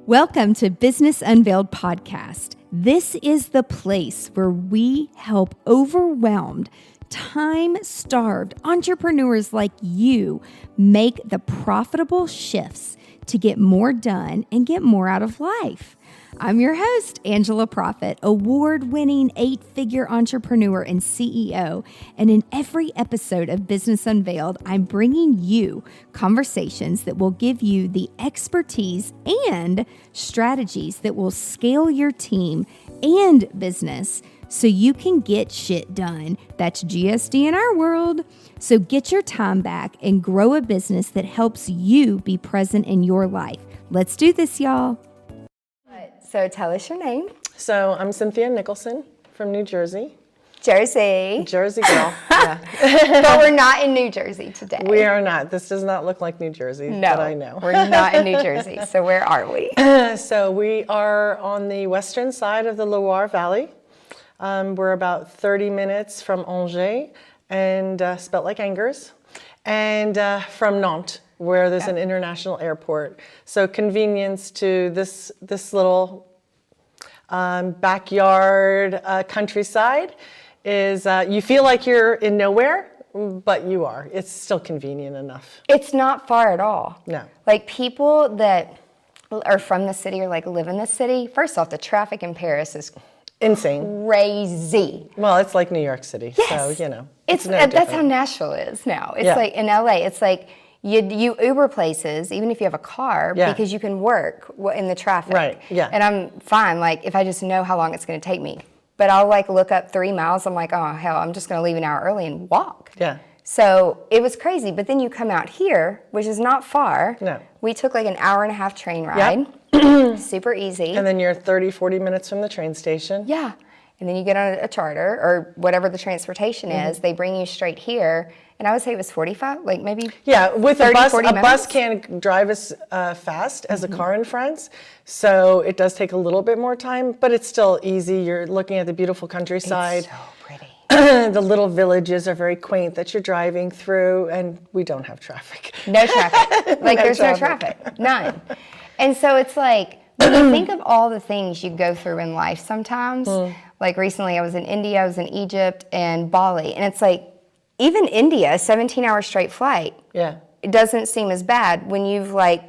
Welcome to Business Unveiled Podcast. This is the place where we help overwhelmed, time-starved entrepreneurs like you make the profitable shifts to get more done and get more out of life. I'm your host, Angela Proffitt, award-winning 8-figure entrepreneur and CEO. And in every episode of Business Unveiled, I'm bringing you conversations that will give you the expertise and strategies that will scale your team and business so you can get shit done. That's GSD in our world. So get your time back and grow a business that helps you be present in your life. Let's do this, y'all. So tell us your name. So I'm Cynthia Nicholson from New Jersey. Jersey Girl. Yeah. But we're not in New Jersey today. We are not. This does not look like New Jersey. No, that I know. We're not in New Jersey. So where are we? So we are on the western side of the Loire Valley. We're about 30 minutes from Angers, and spelt like Angers, and from Nantes, where there's an international airport. So convenience to this little backyard countryside is you feel like you're in nowhere, but you are. It's still convenient enough. It's not far at all. No. Like people that are from the city or like live in the city, first off, the traffic in Paris is insane. Crazy. Well, it's like New York City. Yes. So, you know. It's no that's different. how Nashville is now. It's like in LA, it's like you Uber places, even if you have a car, because you can work in the traffic. Right, yeah. And I'm fine, like, if I just know how long it's going to take me. But I'll, like, look up 3 miles. I'm like, oh, hell, I'm just going to leave an hour early and walk. Yeah. So it was crazy. But then you come out here, which is not far. No. We took, like, an hour-and-a-half train ride. Yep. Super easy. And then you're 30, 40 minutes from the train station. Yeah. And then you get on a charter or whatever the transportation is. They bring you straight here. And I would say it was 45, like maybe with 30, a bus, 40 a minutes. bus can't drive as fast as a car in France. So it does take a little bit more time, but it's still easy. You're looking at the beautiful countryside. It's so pretty. The little villages are very quaint that you're driving through, and we don't have traffic. No traffic. Like there's no traffic. None. And so it's like, when you think of all the things you go through in life sometimes, like recently I was in India, I was in Egypt and Bali, and it's like, even India, a 17-hour straight flight, it doesn't seem as bad when you've like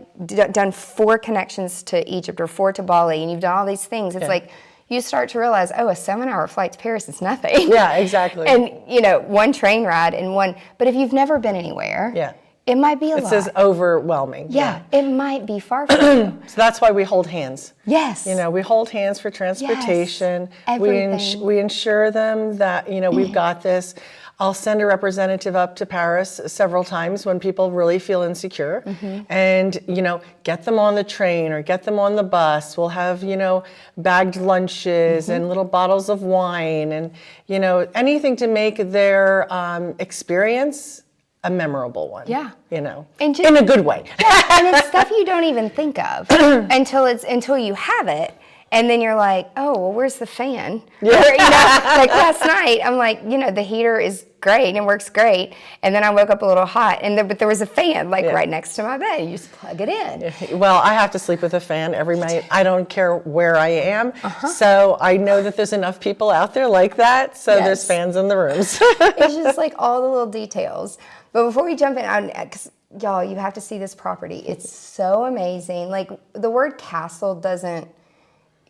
done 4 connections to Egypt or 4 to Bali, and you've done all these things. It's like you start to realize, oh, a 7-hour flight to Paris is nothing. Yeah, exactly. And, you know, 1 train ride and 1, but if you've never been anywhere, it might be a lot. It's as overwhelming. Yeah, it might be far from you. So that's why we hold hands. Yes. You know, we hold hands for transportation. Yes. We ensure them that, you know, we've got this. I'll send a representative up to Paris several times when people really feel insecure and, you know, get them on the train or get them on the bus. We'll have, you know, bagged lunches and little bottles of wine and, you know, anything to make their experience a memorable one. Yeah. You know, and just, in a good way. Yeah, and it's stuff you don't even think of until you have it. And then you're like, oh, well, where's the fan? Yeah. Or, you know, like last night, I'm like, you know, the heater is great and works great. And then I woke up a little hot, but there was a fan like right next to my bed. You just plug it in. Well, I have to sleep with a fan every night. I don't care where I am. So I know that there's enough people out there like that. So there's fans in the rooms. It's just like all the little details. But before we jump in, because y'all, you have to see this property. It's so amazing. Like the word castle doesn't,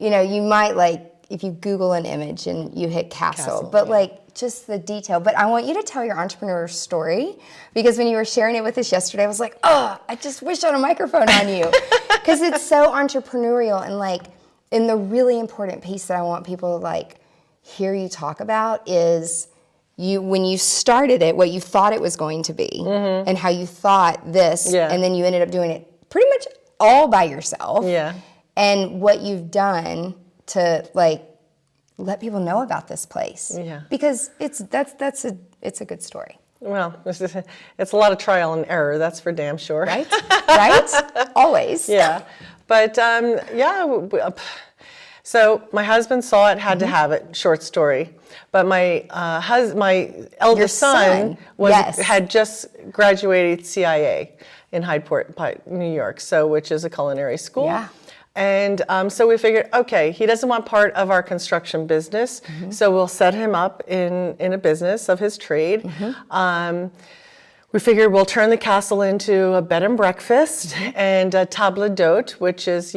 you know, you might like, if you Google an image and you hit castle but like just the detail. But I want you to tell your entrepreneur story because when you were sharing it with us yesterday, I was like, oh, I just wish I had a microphone on you. Because it's so entrepreneurial and like, and the really important piece that I want people to like hear you talk about is when you started it, what you thought it was going to be and how you thought this and then you ended up doing it pretty much all by yourself. Yeah. And what you've done to like let people know about this place. Yeah. Because it's a good story. Well, it's a lot of trial and error, that's for damn sure. Right? Right? Always. Yeah. But So my husband saw it, had to have it, short story. But my eldest son had just graduated CIA in Hyde Park, New York, which is a culinary school. Yeah. And so we figured, okay, he doesn't want part of our construction business, so we'll set him up in a business of his trade. We figured we'll turn the castle into a bed and breakfast and a table d'hôte, which is,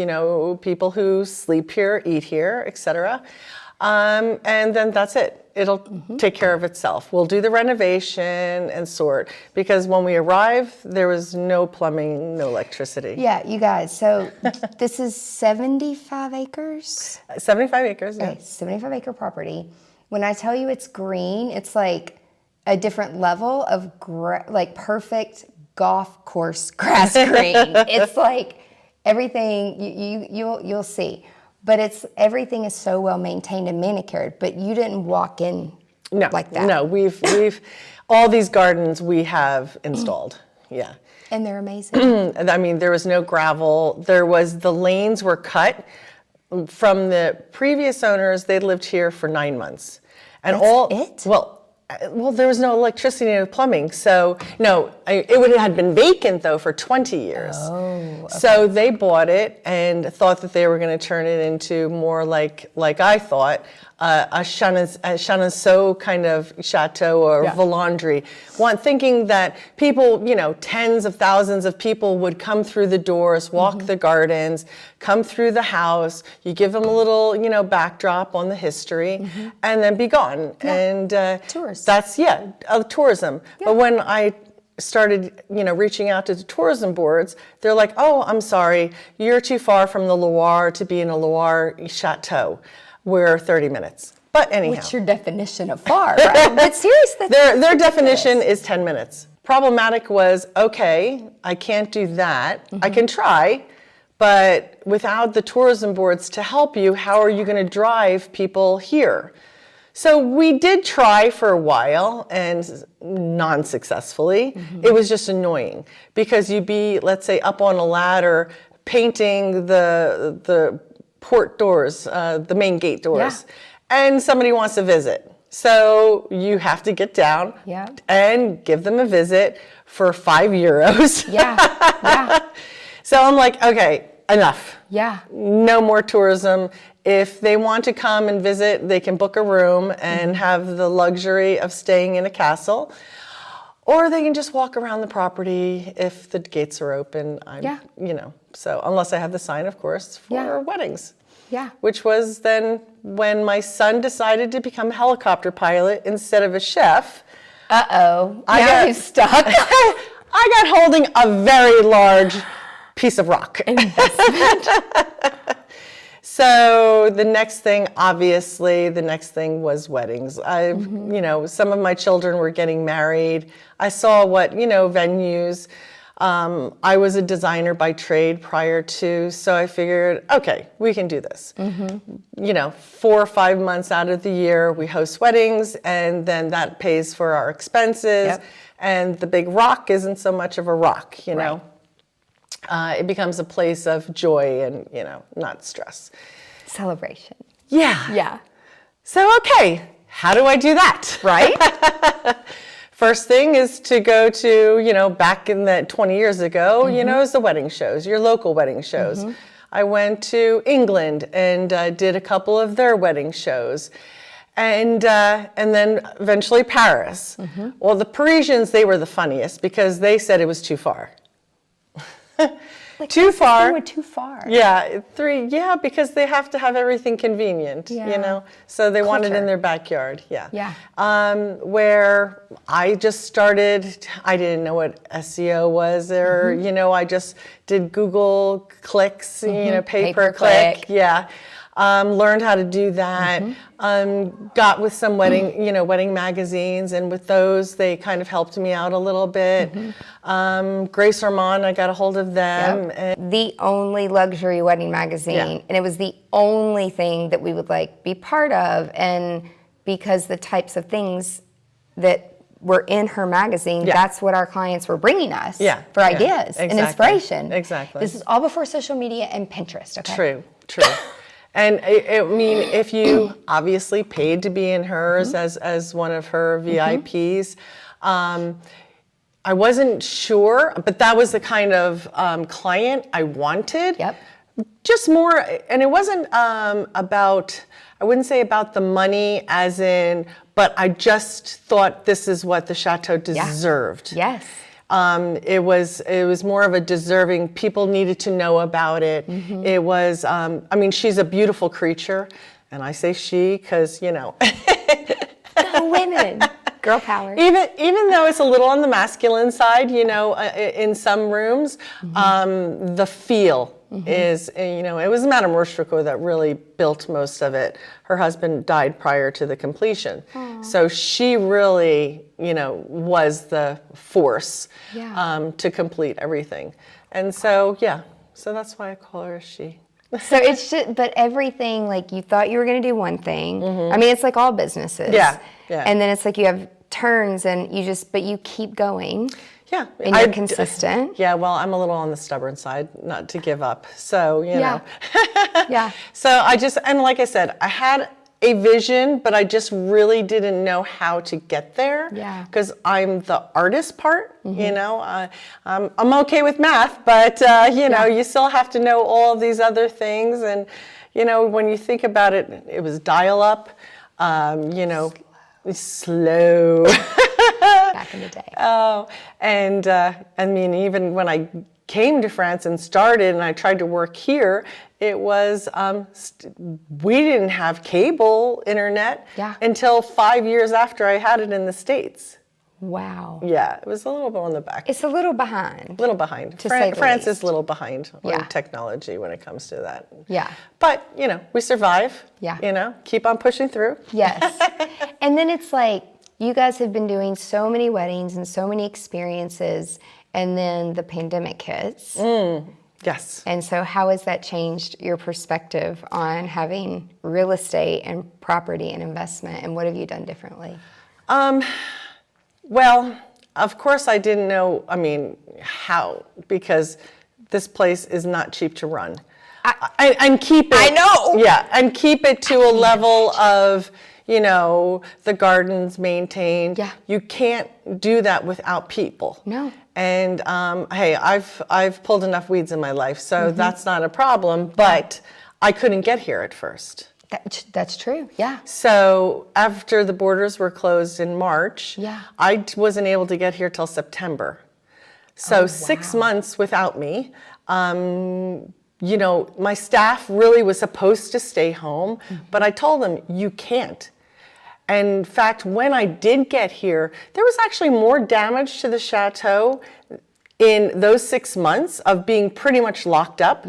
people who sleep here, eat here, etc. And then that's it. It'll take care of itself. We'll do the renovation and sort, because when we arrived, there was no plumbing, no electricity. Yeah, you guys, so this is 75 acres? 75 acres, yeah. Okay, 75 acre property. When I tell you it's green, it's like a different level of like perfect golf course grass green. It's like everything you'll see. But everything is so well maintained and manicured, but you didn't walk in like that. No, we've all these gardens we have installed. Yeah. And they're amazing. I mean, there was no gravel. The lanes were cut from the previous owners. They'd lived here for 9 months. And That's it? Well, there was no electricity, no plumbing. So, no, it had been vacant, though, for 20 years. Oh, okay. So they bought it and thought that they were going to turn it into more like I thought, a Chenonceau kind of chateau or Valandry. Thinking that people, tens of thousands of people would come through the doors, walk the gardens, come through the house. You give them a little, backdrop on the history, and then be gone. Yeah. And tourists. That's tourism. Yeah. But when I started, reaching out to the tourism boards, they're like, "Oh, I'm sorry, you're too far from the Loire to be in a Loire chateau. We're 30 minutes." But anyhow. What's your definition of far, right? But seriously, their definition is 10 minutes. Problematic was, okay, I can't do that. I can try, but without the tourism boards to help you, how are you going to drive people here? So we did try for a while, and non-successfully. It was just annoying because you'd be, let's say, up on a ladder painting the port doors, the main gate doors, and somebody wants to visit. So you have to get down and give them a visit for €5. Yeah. So I'm like, okay, enough. Yeah. No more tourism. If they want to come and visit, they can book a room and have the luxury of staying in a castle. Or they can just walk around the property if the gates are open. So unless I have the sign, of course, for weddings. Yeah. Which was then when my son decided to become a helicopter pilot instead of a chef. Uh-oh. Now he's stuck. I got holding a very large piece of rock. Investment. So the next thing was weddings. Some of my children were getting married. I saw venues. I was a designer by trade prior to, so I figured, okay, we can do this. 4 or 5 months out of the year, we host weddings, and then that pays for our expenses. Yep. And the big rock isn't so much of a rock, Right. It becomes a place of joy and, not stress. Celebration. Yeah. Yeah. So, okay, how do I do that? Right? First thing is to go to, back in the 20 years ago, is the wedding shows, your local wedding shows. I went to England and did a couple of their wedding shows. And then eventually Paris. Well, the Parisians, they were the funniest because they said it was too far. Too far. Too far. Yeah, because they have to have everything convenient, So they want it in their backyard. Yeah. Where I just started, I didn't know what SEO was, or I just did Google clicks, pay per click. Yeah. Learned how to do that. Got with some wedding magazines, and with those, they kind of helped me out a little bit. Grace Armand, I got a hold of them. Yep. And the only luxury wedding magazine, and it was the only thing that we would be part of, and because the types of things that were in her magazine, that's what our clients were bringing us for ideas and inspiration. Exactly. This is all before social media and Pinterest, okay? True. And I mean, if you obviously paid to be in hers as one of her VIPs, I wasn't sure, but that was the kind of client I wanted. Yep. Just more, and it wasn't about, I wouldn't say about the money as in, but I just thought this is what the Chateau deserved. Yes. It was more of a deserving, people needed to know about it. It was, I mean, she's a beautiful creature, and I say she because, you know. Go women. Girl power. Even though it's a little on the masculine side, you know, in some rooms, the feel is, you know, it was Madame Rochefoucauld that really built most of it. Her husband died prior to the completion. So she really, you know, was the force to complete everything. And so, yeah, so that's why I call her a she. So it's just, but everything, like you thought you were going to do one thing. I mean, it's like all businesses. Yeah. And then it's like you have turns and you just, but you keep going. Yeah. And you're consistent. Yeah, well, I'm a little on the stubborn side, not to give up. So, you know. Yeah. So I just, and like I said, I had a vision, but I just really didn't know how to get there. Yeah. Because I'm the artist part, you know. I'm okay with math, but, you know, you still have to know all of these other things. And, you know, when you think about it, it was dial-up, you know, slow. Back in the day. Oh, and I mean, even when I came to France and started and I tried to work here, it was, we didn't have cable internet until 5 years after I had it in the States. Wow. Yeah, it was a little bit on the back. It's a little behind. Little behind. To say the France least. is a little behind on technology when it comes to that. Yeah. But, you know, we survive. Yeah. You know, keep on pushing through. Yes. And then it's like, you guys have been doing so many weddings and so many experiences, and then the pandemic hits. Yes. And so how has that changed your perspective on having real estate and property and investment, and what have you done differently? Well, of course I didn't know, I mean, how, because this place is not cheap to run. And keep it. I know. Yeah, and keep it to a level of, you know, the gardens maintained. Yeah. You can't do that without people. No. And hey, I've pulled enough weeds in my life, so that's not a problem, but I couldn't get here at first. That's true, yeah. So after the borders were closed in March, Yeah. I wasn't able to get here till September. So 6 months without me. You know, my staff really was supposed to stay home, but I told them, you can't. And in fact, when I did get here, there was actually more damage to the chateau in those 6 months of being pretty much locked up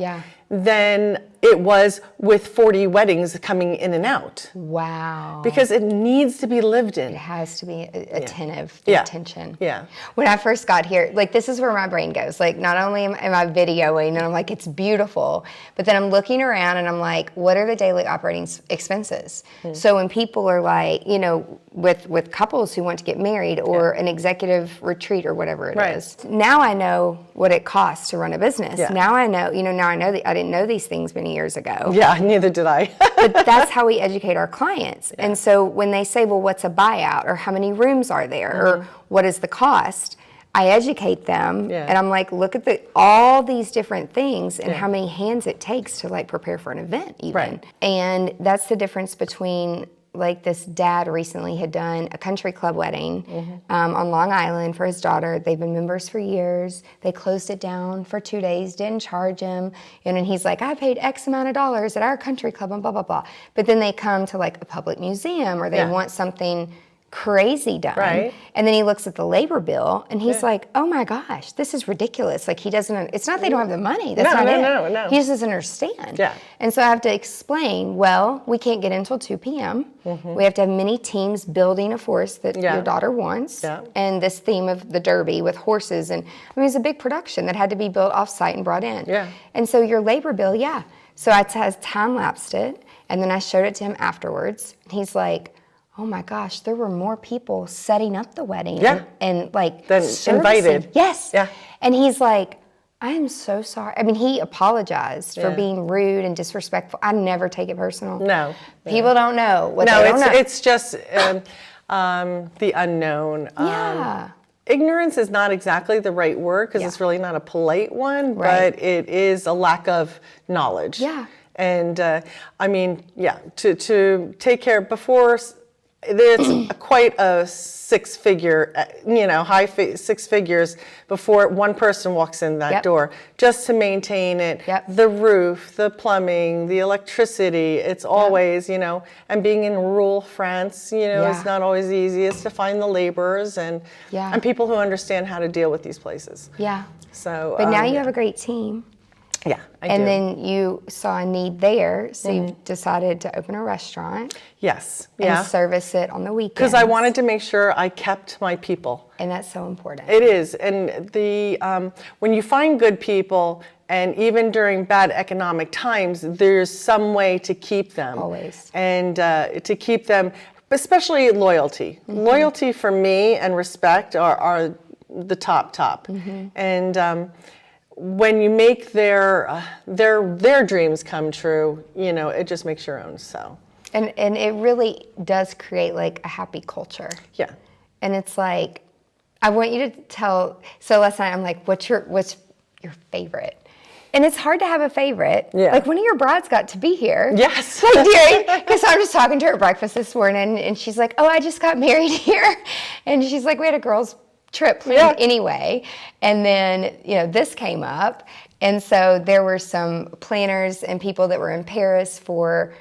than it was with 40 weddings coming in and out. Wow. Because it needs to be lived in. It has to be attentive, Yeah. attention. Yeah. When I first got here, like this is where my brain goes. Like not only am I videoing and I'm like, it's beautiful, but then I'm looking around and I'm like, what are the daily operating expenses? So when people are like, you know, with couples who want to get married or an executive retreat or whatever it is. Now I know what it costs to run a business. Yeah. Now I know, you know, now I know that I didn't know these things many years ago. Yeah, neither did I. But that's how we educate our clients. And so when they say, well, what's a buyout, or how many rooms are there, or what is the cost, I educate them and I'm like, look at all these different things and how many hands it takes to like prepare for an event even. Right. And that's the difference between, like this dad recently had done a country club wedding on Long Island for his daughter. They've been members for years. They closed it down for 2 days, didn't charge him. And then he's like, I paid X amount of dollars at our country club and blah, blah, blah. But then they come to like a public museum or they want something crazy done. Right. And then he looks at the labor bill and he's like, oh my gosh, this is ridiculous. Like he doesn't, it's not they don't have the money. That's not it. No. He just doesn't understand. Yeah. And so I have to explain, well, we can't get in until 2 p.m. We have to have many teams building a force that your daughter wants. Yeah. And this theme of the Derby with horses. And I mean, it was a big production that had to be built off-site and brought in. Yeah. And so your labor bill, So I time-lapsed it. And then I showed it to him afterwards. And he's like, oh my gosh, there were more people setting up the wedding and like Than servicing. invited. Yes. Yeah. And he's like, I am so sorry. I mean, he apologized for Yeah. being rude and disrespectful. I never take it personal. No. People don't know what they No, don't know. it's just the unknown. Yeah. Ignorance is not exactly the right word because Yeah. it's really not a polite one, Right. but it is a lack of knowledge. Yeah. And I mean, yeah, to take care before, it's quite a six-figure, six figures before one person walks in that Yep. door, just to maintain it. Yep. The roof, the plumbing, the electricity, it's always, and being in rural France, Yeah. it's not always the easiest to find the laborers and Yeah. and people who understand how to deal with these places. Yeah. So, But now you yeah. have a great team. Yeah, I And do. then you saw a need there, so you decided to open a restaurant Yes, and yeah. service it on the weekends. Because I wanted to make sure I kept my people. And that's so important. It is, and when you find good people, and even during bad economic times, there's some way to keep them. Always. And to keep them, especially loyalty. Loyalty for me and respect are the top. And when you make their dreams come true, it just makes your own. So. And it really does create like a happy culture. Yeah. And it's like, I want you to tell. So last night I'm like, what's your favorite? And it's hard to have a favorite. Yeah. Like one of your brides got to be here. Yes. Because I was just talking to her at breakfast this morning, and she's like, "Oh, I just got married here," and she's like, "We had a girls' trip planned anyway," and then this came up, and so there were some planners and people that were in Paris for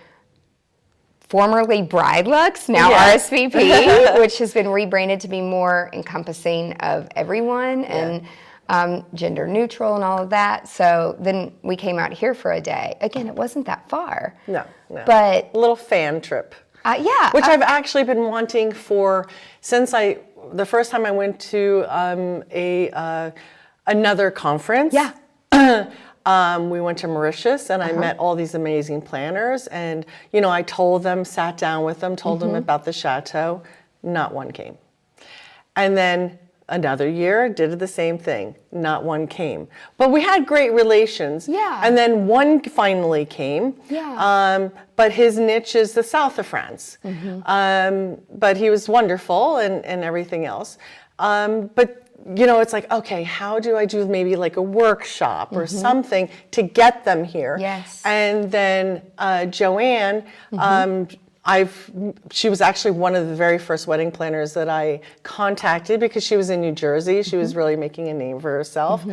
formerly Bride Lux, now Yes. RSVP, which has been rebranded to be more encompassing of everyone and gender neutral and all of that. So then we came out here for a day. Again, it wasn't that far. No. But a little fan trip. yeah. Which I've actually been wanting since the first time I went to another conference. Yeah. We went to Mauritius, and I met all these amazing planners, and I sat down with them, told them about the chateau. Not one came. And then another year, did the same thing. Not one came. But we had great relations. Yeah. And then one finally came. Yeah. But his niche is the south of France. But he was wonderful and everything else. But it's like, okay, how do I do maybe like a workshop or something to get them here? Yes. And then Joanne, she was actually one of the very first wedding planners that I contacted because she was in New Jersey. She was really making a name for herself.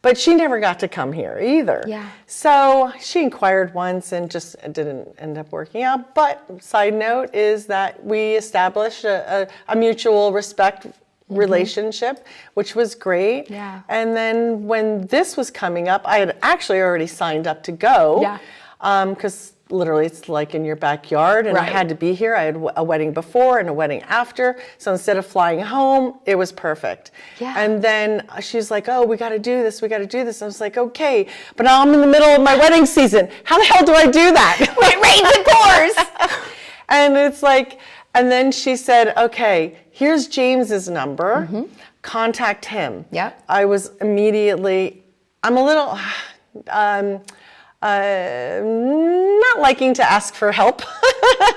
But she never got to come here either. Yeah. So she inquired once and just didn't end up working out. But side note is that we established a mutual respect relationship, which was great. Yeah. And then when this was coming up, I had actually already signed up to go. Yeah. Because literally it's like in your backyard, and I Right. had to be here. I had a wedding before and a wedding after. So instead of flying home, it was perfect. Yeah. And then she's like, "Oh, we got to do this. We got to do this." I was like, "Okay, but now I'm in the middle of my wedding season. How the hell do I do that?" It rains and pours. And it's like, and then she said, "Okay, here's James's number. Contact him." Yep. I was immediately, I'm a little not liking to ask for help.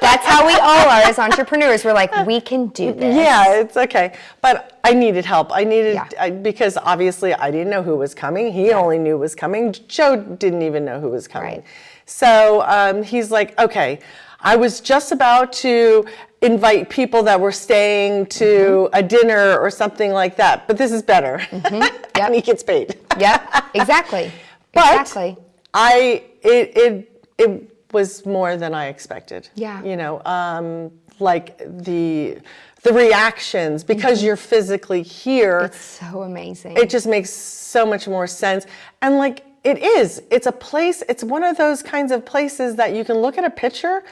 That's how we all are as entrepreneurs. We're like, we can do this. Yeah, it's okay. But I needed help. Yeah. Because obviously I didn't know who was coming. He only knew was coming. Joe didn't even know who was coming. Right. So he's like, okay, I was just about to invite people that were staying to a dinner or something like that, but this is better. Yep. And he gets paid. Yep, exactly. But exactly. it was more than I expected. Yeah. You know, like the reactions, because you're physically here. It's so amazing. It just makes so much more sense. And like, it's a place, it's one of those kinds of places that you can look at a picture,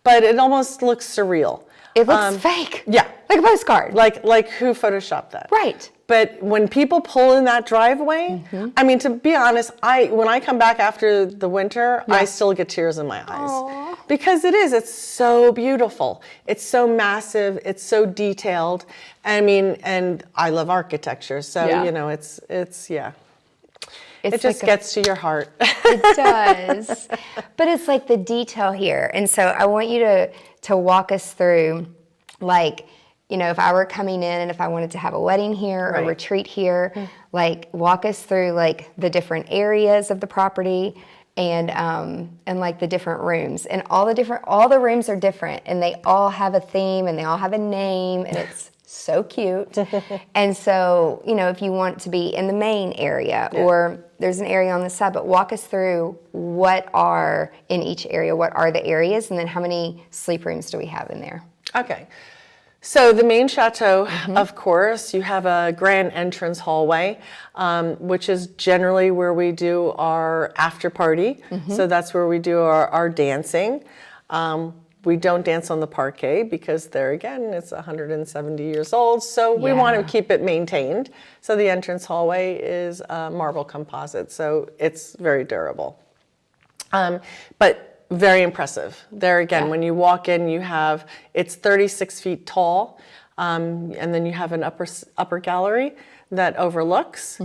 but it almost looks surreal. It looks fake. Yeah. Like a postcard. Like who photoshopped that? Right. But when people pull in that driveway, I mean, to be honest, when I come back after the winter, I still get tears in my eyes. Aww. Because it's so beautiful. It's so massive. It's so detailed. I mean, and I love architecture. So, Yeah. you know, it's It just gets to your heart. It does. But it's like the detail here. And so I want you to walk us through, like, you know, if I were coming in and if I wanted to have a wedding here or a retreat here, like walk us through like the different areas of the property and like the different rooms. And all the rooms are different and they all have a theme and they all have a name and it's so cute. And so, you know, if you want to be in the main area or there's an area on the side, but walk us through what are in each area, what are the areas, and then how many sleep rooms do we have in there? Okay. So the main chateau, of course, you have a grand entrance hallway, which is generally where we do our after party. So that's where we do our dancing. We don't dance on the parquet because there again, it's 170 years old. So we want to keep it maintained. So the entrance hallway is marble composite. So it's very durable. But very impressive. There again, when you walk in, it's 36 feet tall. And then you have an upper gallery that overlooks.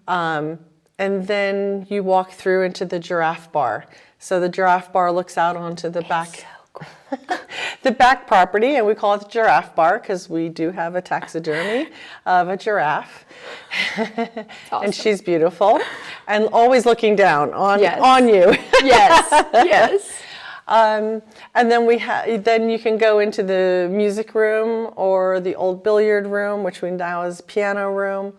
And then you walk through into the giraffe bar. So the giraffe bar looks out onto the back. The back property, and we call it the giraffe bar because we do have a taxidermy of a giraffe. Awesome. And she's beautiful and always looking down on you. Yes. And then then you can go into the music room or the old billiard room, which we now is piano room,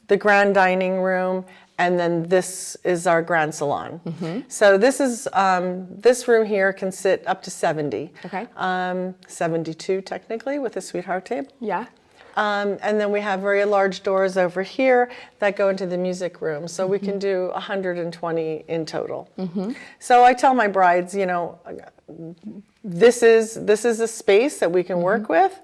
the grand dining room. And then this is our grand salon. So this room here can sit up to 70. Okay. 72 technically with a sweetheart table. Yeah. And then we have very large doors over here that go into the music room. So we can do 120 in total. So I tell my brides, you know, this is a space that we can work with.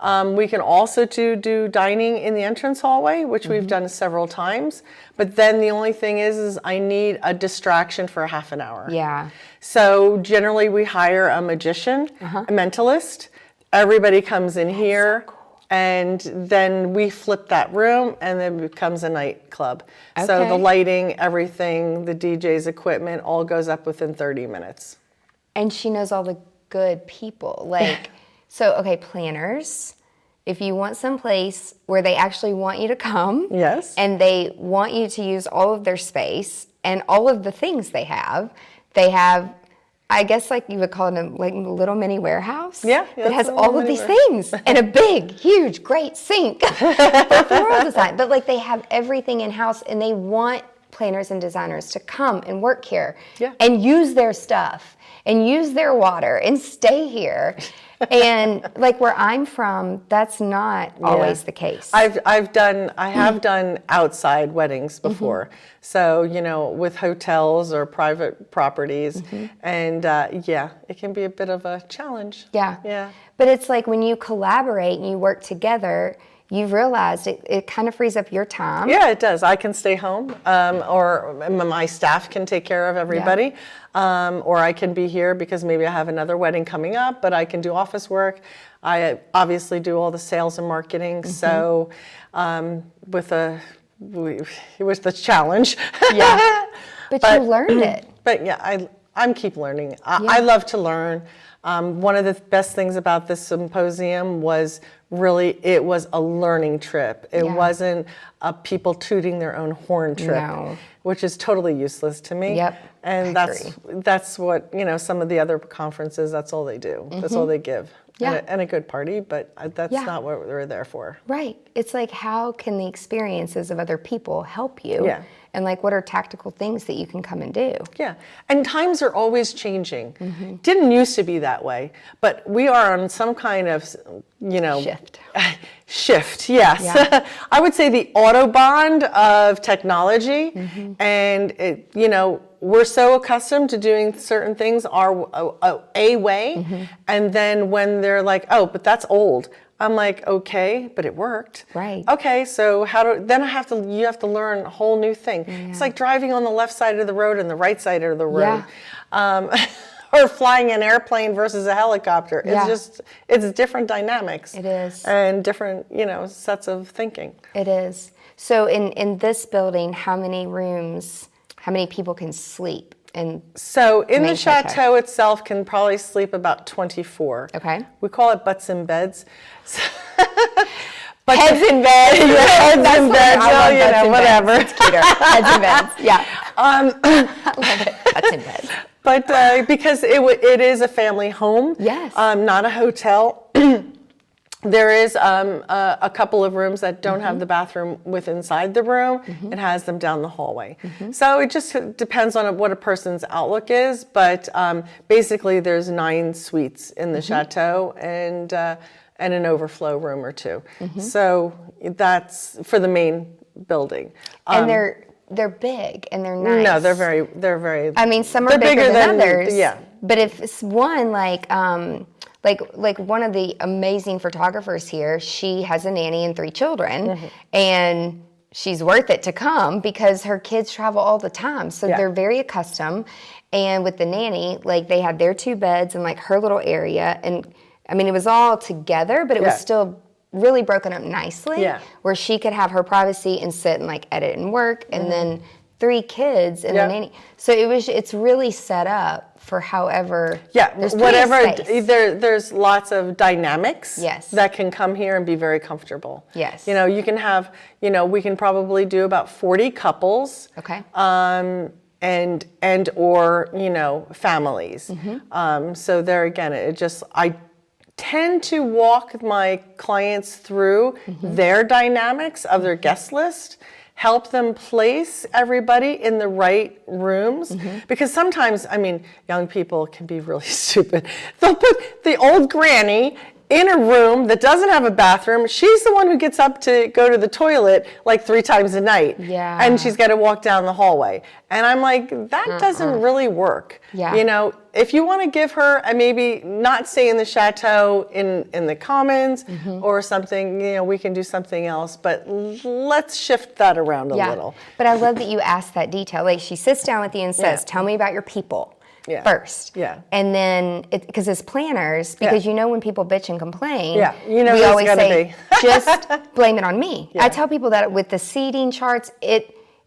We can also do dining in the entrance hallway, which we've done several times. But then the only thing is I need a distraction for a half an hour. Yeah. So generally we hire a magician, a mentalist. Everybody comes in here. So cool. And then we flip that room and then it becomes a nightclub. Okay. So the lighting, everything, the DJ's equipment all goes up within 30 minutes. And she knows all the good people. Like, so, okay, planners, if you want some place where they actually want you to come. Yes. And they want you to use all of their space and all of the things they have, I guess like you would call it a little mini warehouse. Yeah. That has all of these things and a big, huge, great sink for floral design. But like they have everything in house and they want planners and designers to come and work here and use their stuff and use their water and stay here. And like where I'm from, that's not always the case. I have done outside weddings before. So, you know, with hotels or private properties. And it can be a bit of a challenge. Yeah. But it's like when you collaborate and you work together, you've realized it kind of frees up your time. Yeah, it does. I can stay home, or my staff can take care of everybody, or I can be here because maybe I have another wedding coming up, but I can do office work. I obviously do all the sales and marketing, so with the challenge. Yeah, but you learned it. But yeah, I'm keep learning. I love to learn. One of the best things about this symposium was it was a learning trip. It wasn't a people tooting their own horn trip, which is totally useless to me. Yep. And that's what, you know, some of the other conferences, that's all they do. That's all they give. Yeah. And a good party, but that's not what we're there for. Right. It's like, how can the experiences of other people help you? Yeah. And like, what are tactical things that you can come and do? Yeah. And times are always changing. Didn't used to be that way, but we are on some kind of, you know, shift, yes. Yeah. I would say the Autobahn of technology, and it, you know, we're so accustomed to doing certain things a way, and then when they're like, oh, but that's old. I'm like, okay, but it worked. Right. Okay, so you have to learn a whole new thing. Yeah. It's like driving on the left side of the road and the right side of the road. or flying an airplane versus a helicopter. Yeah. It's different dynamics. It is. And different, sets of thinking. It is. So in this building, how many people can sleep? So in the chateau itself can probably sleep about 24. Okay. We call it butts in beds. Heads in bed. Heads in beds, whatever. It's cuter. Heads in beds. Yeah. I love it. Butts in beds. But because it is a family home, yes, not a hotel. There is a couple of rooms that don't have the bathroom inside the room. It has them down the hallway. So it just depends on what a person's outlook is. But basically, there's 9 suites in the chateau and an overflow room or 2. So that's for the main building. And they're big and they're nice. No, they're very. I mean, some are bigger than others. Yeah. But if it's one like one of the amazing photographers here, she has a nanny and 3 children, and she's worth it to come because her kids travel all the time. So they're very accustomed. And with the nanny, like they had their 2 beds and like her little area. And I mean, it was all together, but it was still really broken up nicely where she could have her privacy and sit and like edit and work. And then 3 kids and the nanny. So it's really set up for however there's whatever there's lots of dynamics that can come here and be very comfortable. Yes. You can have we can probably do about 40 couples. Okay. And or families. So there again, I tend to walk my clients through their dynamics of their guest list, help them place everybody in the right rooms. Because sometimes, young people can be really stupid. They'll put the old granny in a room that doesn't have a bathroom. She's the one who gets up to go to the toilet like 3 times a night. Yeah. And she's got to walk down the hallway. And I'm like, that doesn't really work. Yeah. If you want to give her and maybe not stay in the chateau in the commons or something, we can do something else. But let's shift that around a little. But I love that you asked that detail. Like she sits down with you and says, tell me about your people. First. Yeah. And then, because as planners, because when people bitch and complain, we always say, just blame it on me. I tell people that with the seating charts,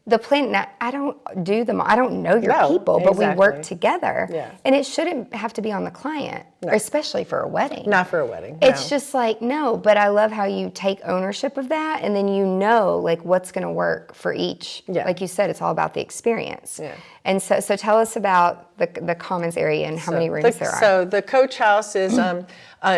the plan, now, I don't do them, I don't know your people, but we work together. And it shouldn't have to be on the client, especially for a wedding. Not for a wedding. It's just like, no, but I love how you take ownership of that and then like what's going to work for each. Like you said, it's all about the experience. And so tell us about the commons area and how many rooms there are. So the coach house is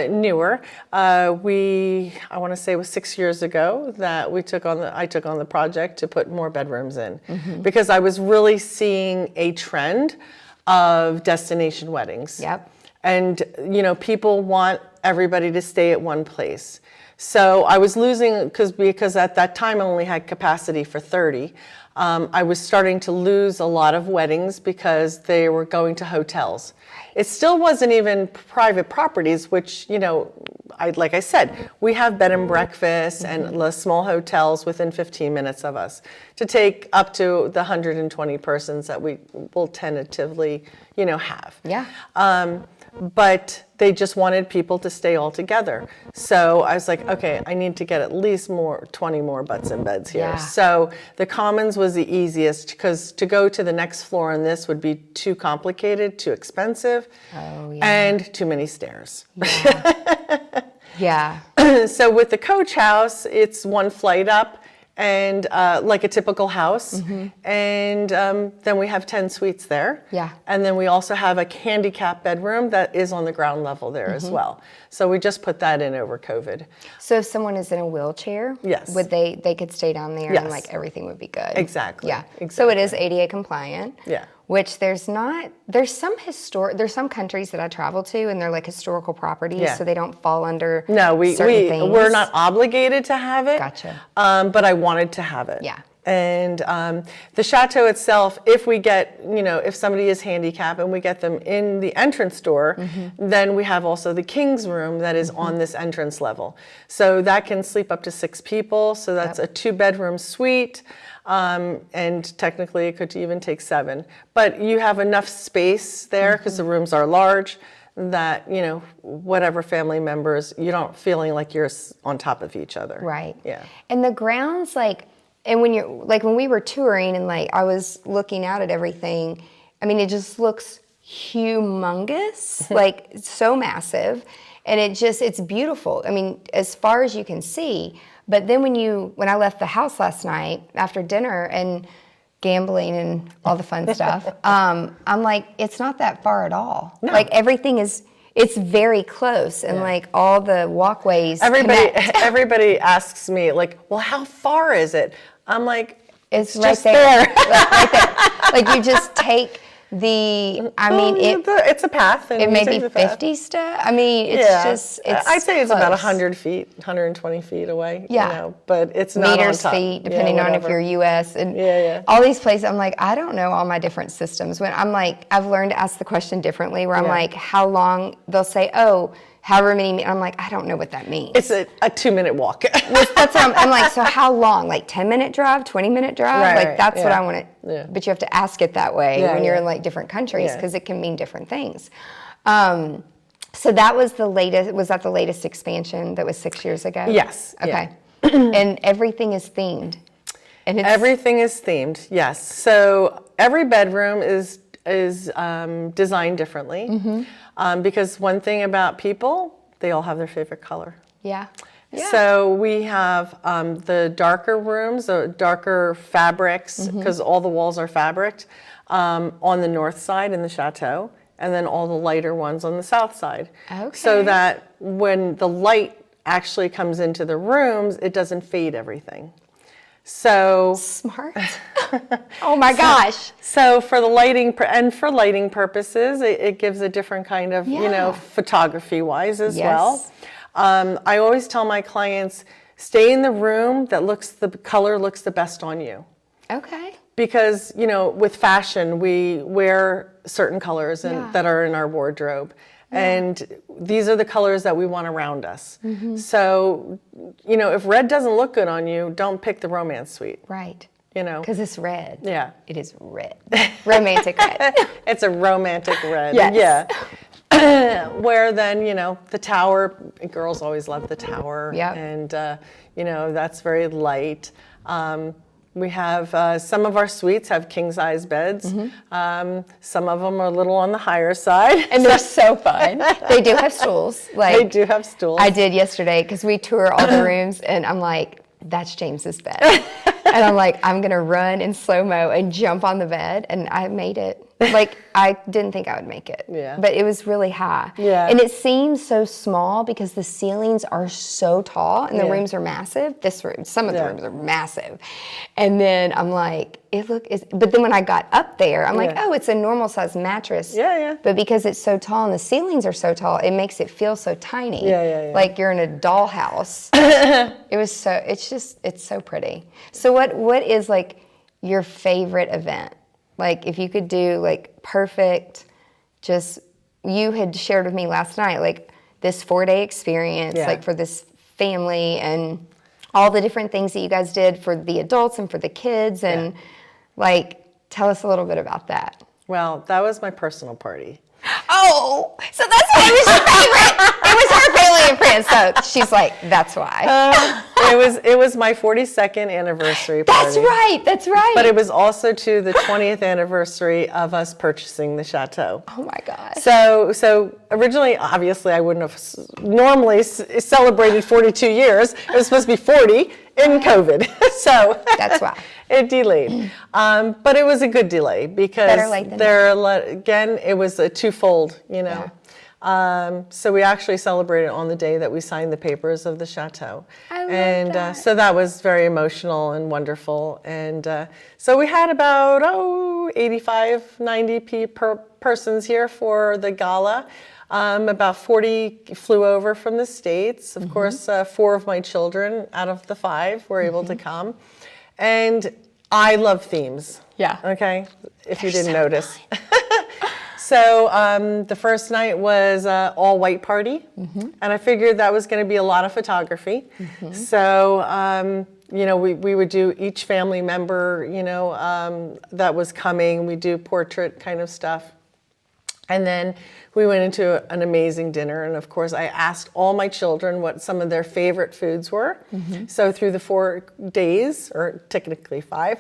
newer. I want to say it was 6 years ago that I took on the project to put more bedrooms in because I was really seeing a trend of destination weddings. And people want everybody to stay at one place. So I was losing because at that time I only had capacity for 30. I was starting to lose a lot of weddings because they were going to hotels. It still wasn't even private properties, which, like I said, we have bed and breakfasts and small hotels within 15 minutes of us to take up to the 120 persons that we will tentatively, have. But they just wanted people to stay all together. So I was like, okay, I need to get at least 20 more butts in beds here. So the commons was the easiest because to go to the next floor on this would be too complicated, too expensive, and too many stairs. So with the coach house, it's 1 flight up and like a typical house. And then we have 10 suites there. And then we also have a handicap bedroom that is on the ground level there as well. So we just put that in over COVID. So if someone is in a wheelchair, would they could stay down there and like everything would be good? Exactly. So it is ADA compliant. Which there's some countries that I travel to and they're like historical properties, so they don't fall under certain things. We're not obligated to have it. Gotcha. But I wanted to have it. And the chateau itself, if we get, if somebody is handicapped and we get them in the entrance door, then we have also the king's room that is on this entrance level. So that can sleep up to 6 people. So that's a 2-bedroom suite. And technically it could even take 7. But you have enough space there because the rooms are large that, whatever family members, you're not feeling like you're on top of each other. Right. Yeah. And the grounds, and when we were touring and I was looking out at everything, I mean, it just looks humongous, so massive. And it's beautiful. I mean, as far as you can see. But then when I left the house last night after dinner and gambling and all the fun stuff, I'm like, it's not that far at all. No. Everything it's very close, and all the walkways. Everybody asks me, well, how far is it? I'm like, it's right just there. Right there. You just take it's a path. And it may be 50 steps. I mean, it's I'd say it's close. about 100 feet, 120 feet away. Yeah. But it's not meters, on top. feet, depending on if you're U.S. and all these places. I'm like, I don't know all my different systems. When I've learned to ask the question differently. Where I'm like, how long? They'll say, however many. I'm like, I don't know what that means. It's a 2-minute walk. That's what I'm like, so how long? 10-minute drive, 20-minute drive? Right, that's what I want to. Yeah. But you have to ask it that way when you're in different countries because it can mean different things. So that was the latest. Was that the latest expansion that was 6 years ago? Yes. Okay. And everything is themed. And everything is themed. Yes. So every bedroom is designed differently. Because one thing about people, they all have their favorite color. Yeah. So we have the darker rooms, the darker fabrics, because all the walls are fabricked, on the north side in the chateau, and then all the lighter ones on the south side. Okay. So that when the light actually comes into the rooms, it doesn't fade everything. So smart. Oh my gosh. So for the lighting and for lighting purposes, it gives a different kind of, photography wise as well. I always tell my clients, stay in the room that the color looks the best on you. Okay. Because, with fashion, we wear certain colors that are in our wardrobe. And these are the colors that we want around us. So, if red doesn't look good on you, don't pick the romance suite. Right. Because it's red. Yeah. It is red. Romantic red. It's a romantic red. Yes. Yeah. Where then, the tower, girls always love the tower. Yeah. And, that's very light. We have, some of our suites have king-size beds. Some of them are a little on the higher side. And they're so fun. They do have stools. They do have stools. I did yesterday because we tour all the rooms and I'm like, that's James's bed. And I'm like, I'm going to run in slow-mo and jump on the bed. And I made it. I didn't think I would make it. Yeah. But it was really high. Yeah. And it seems so small because the ceilings are so tall and the rooms are massive. Some of the rooms are massive. And then I'm like, but then when I got up there, I'm like, oh, it's a normal size mattress. Yeah. But because it's so tall and the ceilings are so tall, it makes it feel so tiny. Yeah. Like you're in a dollhouse. It's so pretty. So what is your favorite event? If you could do perfect, you had shared with me last night, this 4-day experience, for this family and all the different things that you guys did for the adults and for the kids. And tell us a little bit about that. Well, that was my personal party. Oh, so that's why it was your favorite. It was her family and friends. So she's like, that's why. It was my 42nd anniversary party. That's right. But it was also to the 20th anniversary of us purchasing the chateau. Oh my gosh. So originally, obviously, I wouldn't have normally celebrated 42 years. It was supposed to be 40 in COVID. So that's why. It delayed. But it was a good delay because again, it was a twofold, Yeah. So we actually celebrated on the day that we signed the papers of the chateau. I love that. So that was very emotional and wonderful. And so we had about 85, 90 persons here for the gala. About 40 flew over from the States. Of course, 4 of my children out of the 5 were able to come. And I love themes. Yeah. Okay, if you didn't notice. So the first night was all white party, and I figured that was going to be a lot of photography. So we would do each family member, that was coming. We do portrait kind of stuff, and then we went into an amazing dinner. And of course, I asked all my children what some of their favorite foods were. So through the 4 days, or technically 5,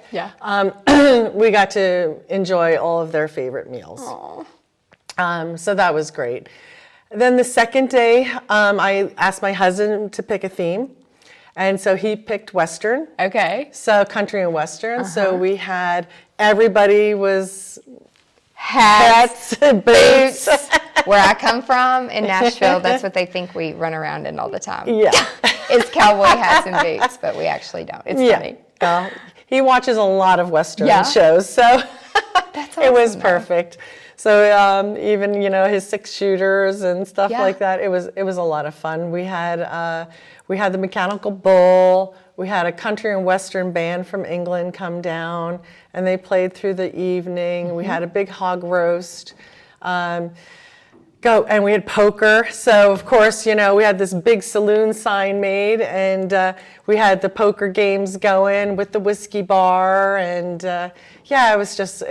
we got to enjoy all of their favorite meals. So that was great. Then the second day, I asked my husband to pick a theme. And so he picked Western. Okay. So country and Western. So we had, everybody was Hats, boots. Where I come from in Nashville, that's what they think we run around in all the time. Yeah. It's cowboy hats and boots, but we actually don't. It's funny. He watches a lot of Western shows, so That's awesome, it was though. perfect. So even his 6-shooters and stuff like that, it was a lot of fun. We had the mechanical bull. We had a country and Western band from England come down, and they played through the evening. We had a big hog roast. And we had poker. So of course, we had this big saloon sign made, and we had the poker games going with the whiskey bar, and it was just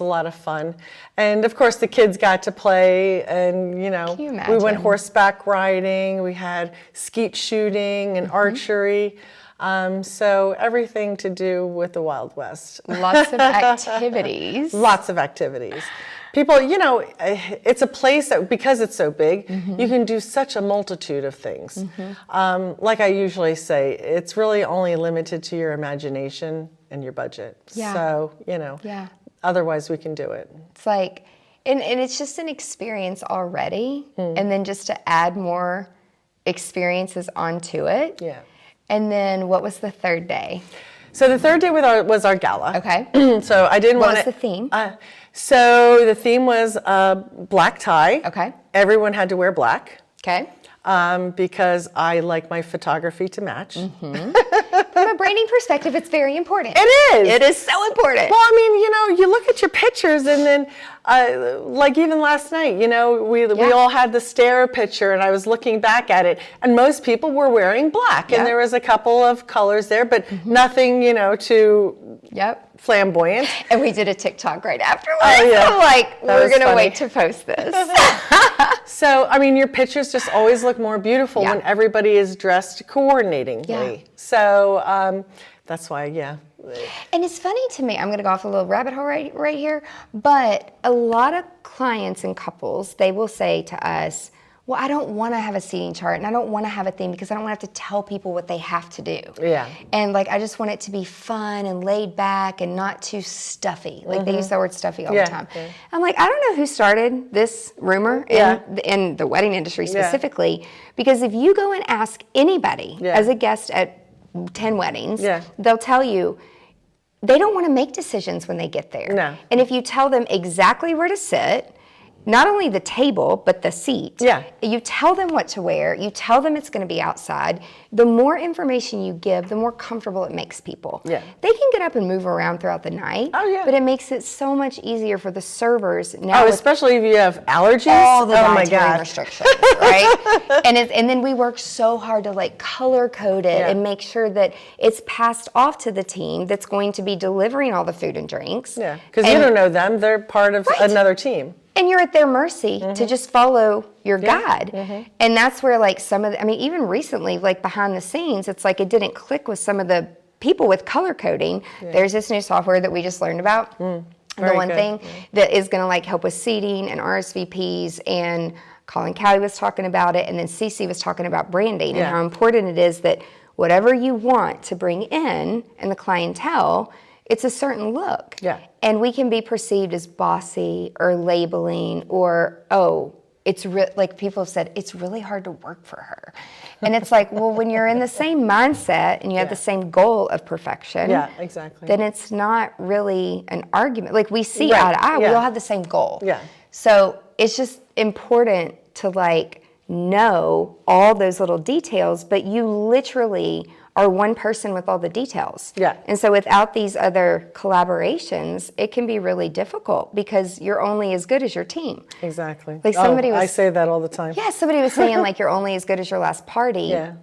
a lot of fun. And of course, the kids got to play, and Can you we imagine? went horseback riding. We had skeet shooting and archery. So everything to do with the Wild West. Lots of activities. Lots of activities. People, it's a place that, because it's so big, you can do such a multitude of things. Like I usually say, it's really only limited to your imagination and your budget. Yeah. So, otherwise we can do it. It's like, and it's just an experience already, and then just to add more experiences onto it. Yeah. And then what was the third day? So the third day was our gala. Okay. So I didn't want What to. was the theme? So the theme was black tie. Okay. Everyone had to wear black. Okay. Because I like my photography to match. From a branding perspective, it's very important. It is. It is so important. Well, I mean, you look at your pictures, and then, like even last night, we all had the stare picture, and I was looking back at it, and most people were wearing black, and there was a couple of colors there, but nothing, too flamboyant. And we did a TikTok right afterwards. Oh, yeah. I'm like, That we're was going to funny. wait to post this. So, I mean, your pictures just always look more beautiful Yeah. when everybody is dressed coordinatingly. Yeah. So, that's why, And it's funny to me, I'm going to go off a little rabbit hole right here, but a lot of clients and couples, they will say to us, well, I don't want to have a seating chart, and I don't want to have a theme because I don't want to have to tell people what they have to do. Yeah. And like, I just want it to be fun and laid back and not too stuffy. Like they use that word stuffy all the time. Yeah. I'm like, I don't know who started this rumor in the wedding industry specifically, because if you go and ask anybody as a guest at 10 weddings, they'll tell you they don't want to make decisions when they get there. No. And if you tell them exactly where to sit, not only the table, but the seat. Yeah. You tell them what to wear. You tell them it's going to be outside. The more information you give, the more comfortable it makes people. Yeah. They can get up and move around throughout the night. Oh, yeah. But it makes it so much easier for the servers now. Oh, especially if you have allergies. All the oh my dietary God. restrictions, right? and then we work so hard to like color code it and make sure that it's passed off to the team that's going to be delivering all the food and drinks. Yeah, because you don't know them. They're part of another team. And you're at their mercy to just follow your guide. And that's where like even recently, like behind the scenes, it's like it didn't click with some of the people with color coding. There's this new software that we just learned about. The one thing that is going to like help with seating and RSVPs, and Colin Cowley was talking about it, and then Cece was talking about branding and how important it is that whatever you want to bring in the clientele, it's a certain look. Yeah. And we can be perceived as bossy or labeling or, like people have said, it's really hard to work for her. And it's like, well, when you're in the same mindset and you have the same goal of perfection, then it's not really an argument. Like we see eye to eye, we all have the same goal. Yeah. So it's just important to like know all those little details, but you literally are one person with all the details. Yeah. And so without these other collaborations, it can be really difficult because you're only as good as your team. Exactly. Like somebody I say that all the time. Yeah, somebody was saying like you're only as good as your last party. Yeah.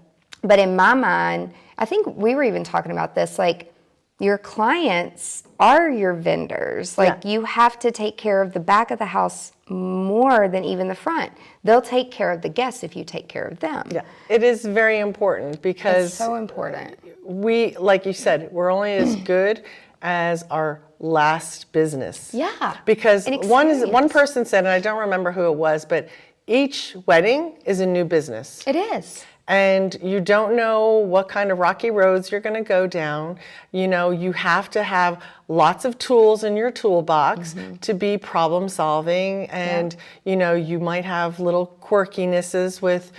But in my mind, I think we were even talking about this, like your clients are your vendors. Like you have to take care of the back of the house more than even the front. They'll take care of the guests if you take care of them. Yeah, it is very important because It's so important. we, like you said, we're only as good as our last business. Yeah. Because An one experience. person said, and I don't remember who it was, but each wedding is a new business. It is. And you don't know what kind of rocky roads you're going to go down. You know, you have to have lots of tools in your toolbox to be problem solving. And, you know, you might have little quirkinesses with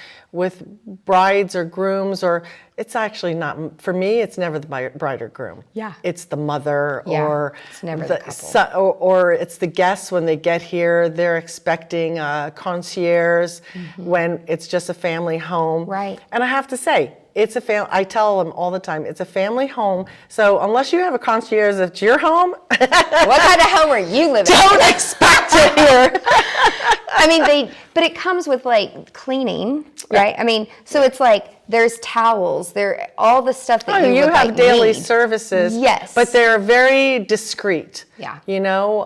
brides or grooms, or it's actually not, for me, it's never the bride or groom. Yeah. It's the mother or it's never the couple. or it's the guests when they get here, they're expecting a concierge when it's just a family home. Right. And I have to say, it's a I tell them all the time, it's a family home. So unless you have a concierge at your home, What kind of home are you living in? don't expect it here. I mean, but it comes with like cleaning, right? I mean, so it's like there's towels, all the stuff that you would have like daily need. services. Yes. But they're very discreet. Yeah. You know,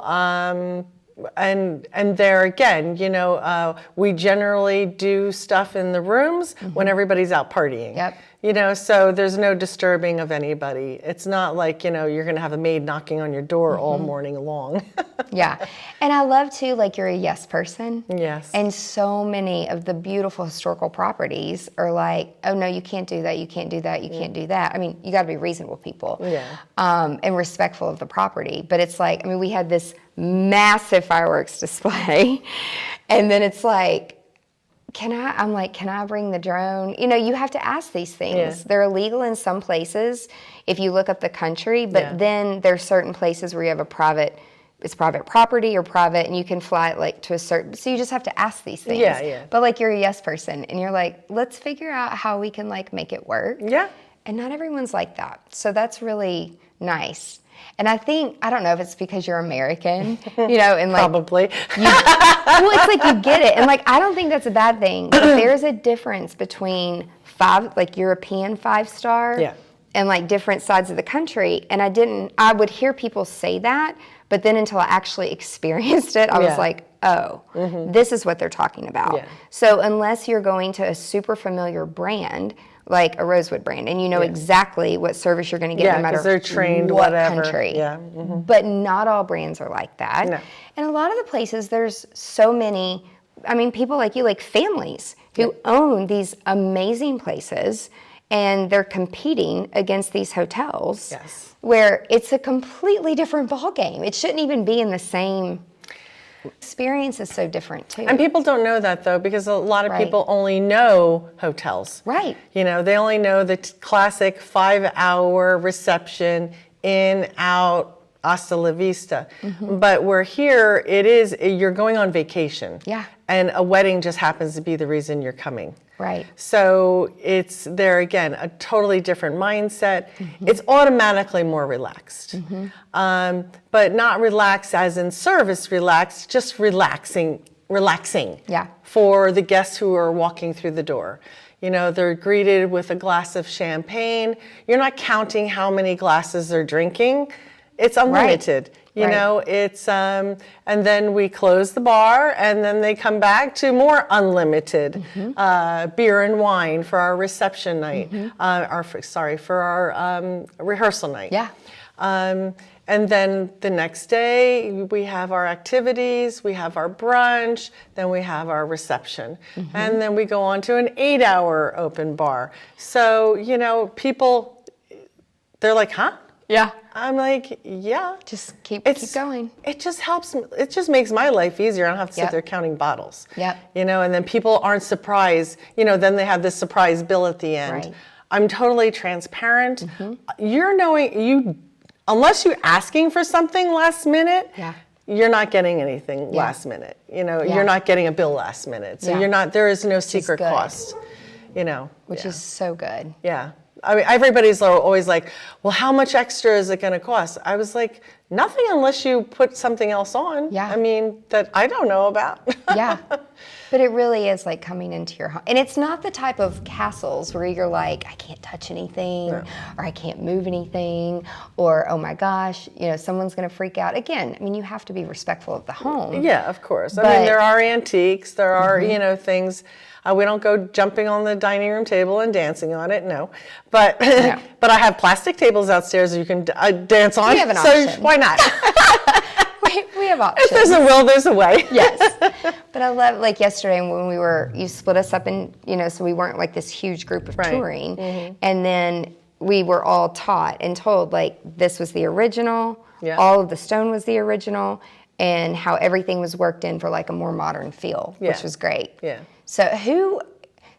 and there again, you know, we generally do stuff in the rooms when everybody's out partying. Yep. You know, so there's no disturbing of anybody. It's not like, you know, you're going to have a maid knocking on your door all morning long. Yeah. And I love too, like you're a yes person. Yes. And so many of the beautiful historical properties are like, oh no, you can't do that, you can't do that, you can't do that. I mean, you got to be reasonable people. Yeah. And respectful of the property. But it's like, I mean, we had this massive fireworks display. And then it's like, can I bring the drone? You know, you have to ask these things. Yeah. They're illegal in some places if you look up the country, but then there's certain places where you have it's private property or private, and you can fly it like to a certain, so you just have to ask these things. Yeah, yeah. But like you're a yes person and you're like, let's figure out how we can like make it work. Yeah. And not everyone's like that. So that's really nice. And I don't know if it's because you're American, you know, and like Probably. well, it's like you get it. And like, I don't think that's a bad thing. But there's a difference between European 5-star and like different sides of the country. And I would hear people say that, but then until I actually experienced it, I was like, oh, this is what they're talking about. Yeah. So unless you're going to a super familiar brand, like a Rosewood brand, and you know exactly what service you're going to get no matter they're trained, what whatever. country. Yeah. But not all brands are like that. No. And a lot of the places, there's so many, I mean, people like you, like families who own these amazing places, and they're competing against these hotels where it's a completely different ballgame. It shouldn't even be in the same. Experience is so different too. And people don't know that though, because a lot of people only know hotels. Right. You know, they only know the classic 5-hour reception, in, out, hasta la vista. But we're here, you're going on vacation. Yeah. And a wedding just happens to be the reason you're coming. Right. So it's there again, a totally different mindset. It's automatically more relaxed. But not relaxed as in service relaxed, just relaxing for the guests who are walking through the door. You know, they're greeted with a glass of champagne. You're not counting how many glasses they're drinking. It's unlimited. You know, it's, and then we close the bar, and then they come back to more unlimited beer and wine for our reception night, for our rehearsal night. Yeah. And then the next day, we have our activities, we have our brunch, then we have our reception. And then we go on to an 8-hour open bar. So, you know, people, they're like, huh? Yeah. I'm like, yeah. Just keep going. It just helps. It just makes my life easier. I don't have to sit there counting bottles. Yep. You know, and then people aren't surprised. You know, then they have this surprise bill at the end. Right. I'm totally transparent. Unless you're asking for something last minute, you're not getting anything last minute. You know, you're not getting a bill last minute. So there is no secret cost. You know. Which is so good. Yeah. I mean, everybody's always like, well, how much extra is it going to cost? I was like, nothing unless you put something else on. Yeah. I mean, that I don't know about. Yeah. But it really is like coming into your home. And it's not the type of castles where you're like, I can't touch anything, or I can't move anything, or oh my gosh, someone's going to freak out. Again, I mean, you have to be respectful of the home. Yeah, of course. I mean, there are antiques, there are, things. We don't go jumping on the dining room table and dancing on it, no. But but I have plastic tables downstairs you can dance on. We have an so option. Why not? we have options. If there's a will, there's a way. Yes. But I love, like yesterday when you split us up in, so we weren't like this huge group of touring. And then we were all taught and told like this was the original, all of the stone was the original, and how everything was worked in for like a more modern feel, which was great. Yeah.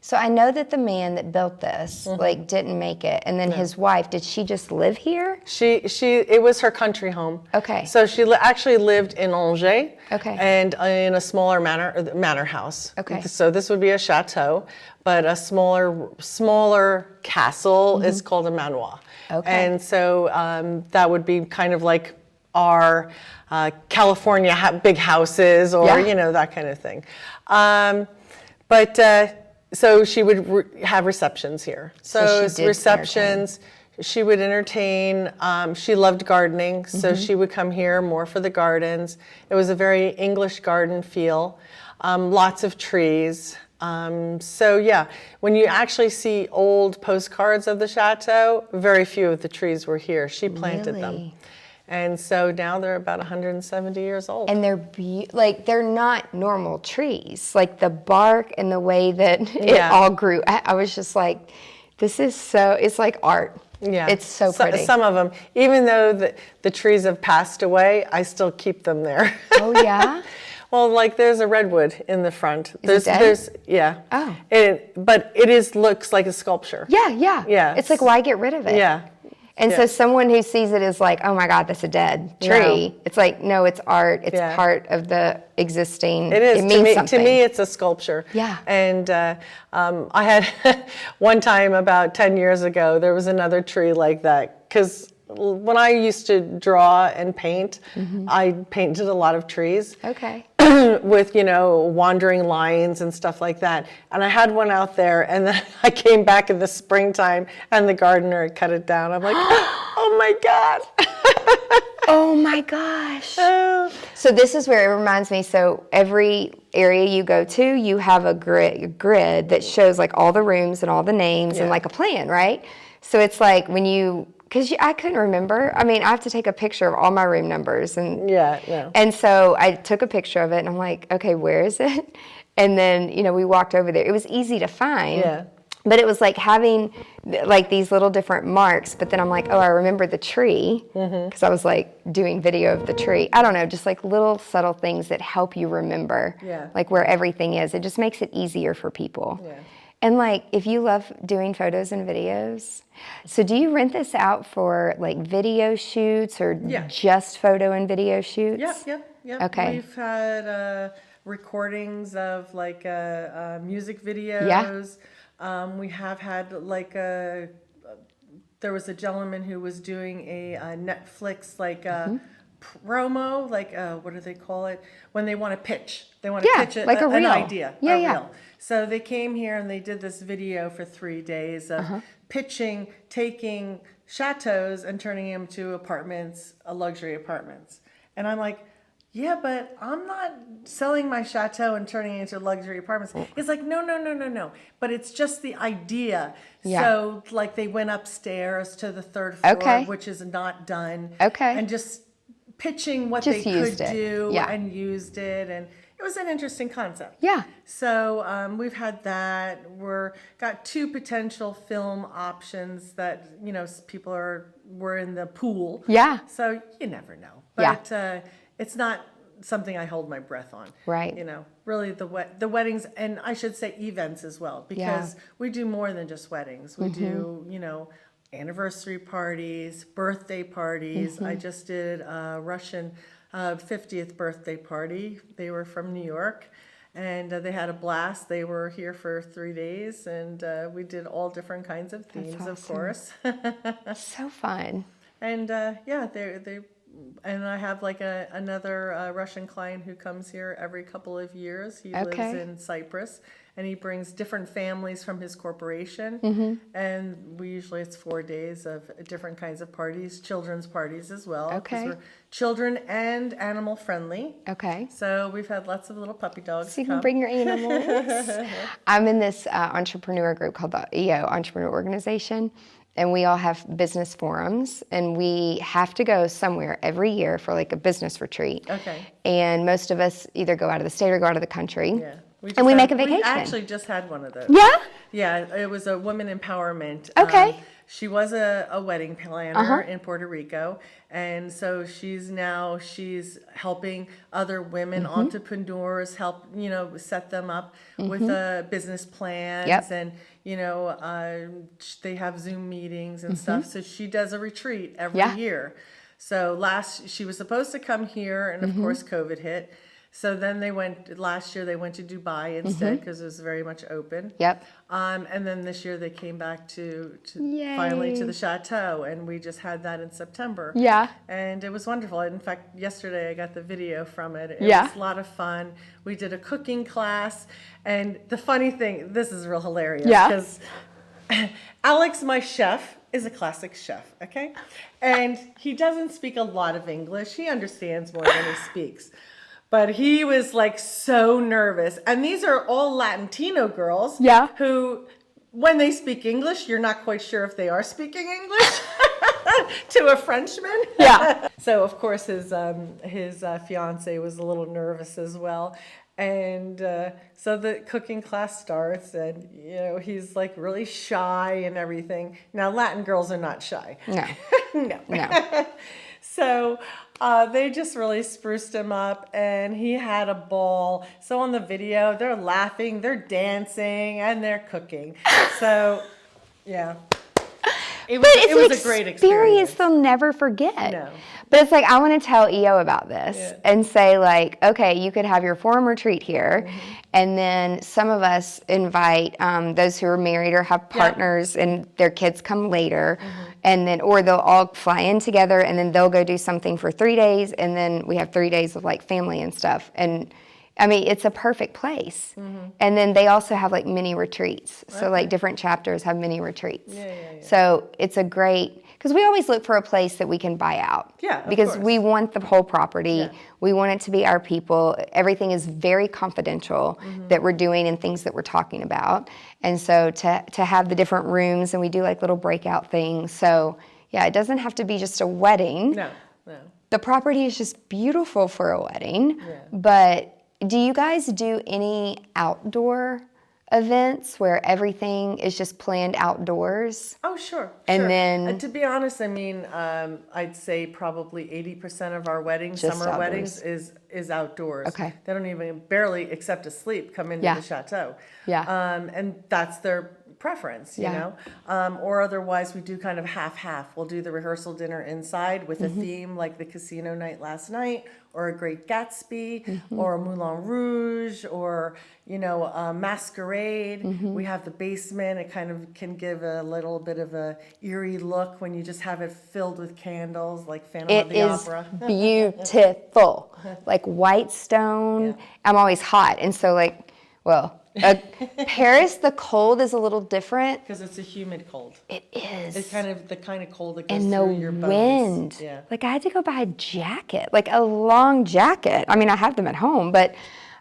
So I know that the man that built this like didn't make it, and then his wife, did she just live here? It was her country home. Okay. So she actually lived in Angers. Okay. And in a smaller manor house. Okay. So this would be a chateau, but a smaller castle is called a manoir. Okay. And so that would be kind of like our California big houses, or that kind of thing. So she would have receptions here. So she did receptions. She would entertain. She loved gardening, so she would come here more for the gardens. It was a very English garden feel. Lots of trees. So yeah, when you actually see old postcards of the chateau, very few of the trees were here. She planted them. And so now they're about 170 years old. And they're they're not normal trees. Like the bark and the way that it all grew. I was just like, this is it's like art. Yeah. It's so pretty. Some of them, even though the trees have passed away, I still keep them there. Oh, yeah? Well, like there's a redwood in the front. Is it dead? Yeah. Oh. But it looks like a sculpture. Yeah. Yeah. It's like, why get rid of it? Yeah. And so someone who sees it is like, oh my God, that's a dead tree. No. It's like, no, it's art. It's part of the existing. It is. It means something. To me, it's a sculpture. Yeah. And I had one time about 10 years ago, there was another tree like that. Because when I used to draw and paint, I painted a lot of trees. Okay. With, wandering lines and stuff like that. And I had one out there, and then I came back in the springtime, and the gardener had cut it down. I'm like, oh my God. Oh my gosh. So this is where it reminds me, so every area you go to, you have a grid that shows like all the rooms and all the names and like a plan, right? So it's like because I couldn't remember. I mean, I have to take a picture of all my room numbers. And so I took a picture of it, and I'm like, okay, where is it? And then, we walked over there. It was easy to find. Yeah. But it was like having like these little different marks. But then I'm like, oh, I remember the tree. Because I was like doing video of the tree. I don't know, just like little subtle things that help you remember like where everything is. It just makes it easier for people. Yeah. And like, if you love doing photos and videos, so do you rent this out for like video shoots or just photo and video shoots? Yeah. Okay. We've had recordings of like music videos. Yeah. We have had like there was a gentleman who was doing a Netflix like promo, like what do they call it? When they want to pitch. They want to pitch it, like a reel. An idea. Yeah, reel. So they came here and they did this video for 3 days of pitching, taking chateaus and turning them to apartments, luxury apartments. And I'm like, yeah, but I'm not selling my chateau and turning it into luxury apartments. It's like, no. But it's just the idea. Yeah. So like they went upstairs to the 3rd floor, which is not done. Okay. And just pitching what they could do and used it. And it was an interesting concept. Yeah. So we've had that. Got 2 potential film options that, people were in the pool. Yeah. So you never know. But it's not something I hold my breath on. Right. Really the weddings, and I should say events as well, because we do more than just weddings. We do, anniversary parties, birthday parties. I just did a Russian 50th birthday party. They were from New York. And they had a blast. They were here for 3 days, and we did all different kinds of themes, of course. So fun. And yeah, they and I have like another Russian client who comes here every couple of years. He lives in Cyprus, and he brings different families from his corporation. And it's 4 days of different kinds of parties, children's parties as well. Okay. We're children and animal friendly. Okay. So we've had lots of little puppy dogs. So you can bring your animals. I'm in this entrepreneur group called the EO Entrepreneur Organization. And we all have business forums, and we have to go somewhere every year for like a business retreat. Okay. And most of us either go out of the state or go out of the country. Yeah. We make a vacation. We actually just had one of those. Yeah? Yeah, it was a woman empowerment. Okay. She was a wedding planner in Puerto Rico, and so she's helping other women entrepreneurs, set them up with business plans, and they have Zoom meetings and stuff. So she does a retreat every year. So she was supposed to come here, and of course COVID hit. So then last year they went to Dubai instead because it was very much open. Yep. And then this year they came back to Yay. finally to the Chateau, and we just had that in September. Yeah. And it was wonderful. In fact, yesterday I got the video from it. It was a lot of fun. We did a cooking class, and the funny thing, this is real hilarious because Alex, my chef, is a classic chef, okay? And he doesn't speak a lot of English. He understands more than he speaks. But he was like so nervous. And these are all Latino girls who, when they speak English, you're not quite sure if they are speaking English to a Frenchman. Yeah. So, of course, his fiance was a little nervous as well. And so the cooking class starts, and, he's like really shy and everything. Now, Latin girls are not shy. No. No. So they just really spruced him up, and he had a ball. So on the video, they're laughing, they're dancing, and they're cooking. So, yeah. It was a great experience. They'll never forget. No. But it's like, I want to tell EO about this and say like, okay, you could have your forum retreat here. And then some of us invite those who are married or have partners and their kids come later. And then, or they'll all fly in together, and then they'll go do something for 3 days. And then we have 3 days of like family and stuff. And I mean, it's a perfect place. And then they also have like mini retreats. So like different chapters have mini retreats. So it's a great, because we always look for a place that we can buy out. Yeah, because we want the whole property. We want it to be our people. Everything is very confidential that we're doing and things that we're talking about. And so to have the different rooms, and we do like little breakout things. So yeah, it doesn't have to be just a wedding. No. The property is just beautiful for a wedding. But do you guys do any outdoor events where everything is just planned outdoors? Oh, sure. And then, to be honest, I mean, I'd say probably 80% of our weddings, summer outdoors. Weddings, is outdoors. Okay. They don't even barely, except to sleep, come into the chateau. And that's their preference, you know. Or otherwise, we do kind of half-half. We'll do the rehearsal dinner inside with a theme like the casino night last night, or a Great Gatsby, or a Moulin Rouge, or, Masquerade. We have the basement. It kind of can give a little bit of a eerie look when you just have it filled with candles, like Phantom of the Opera. It is beautiful. Like white stone. I'm always hot. And so Paris, the cold is a little different. Because it's a humid cold. It is. It's kind of the kind of cold that goes and through your bones. And the wind. Like I had to go buy a jacket, like a long jacket. I mean, I have them at home, but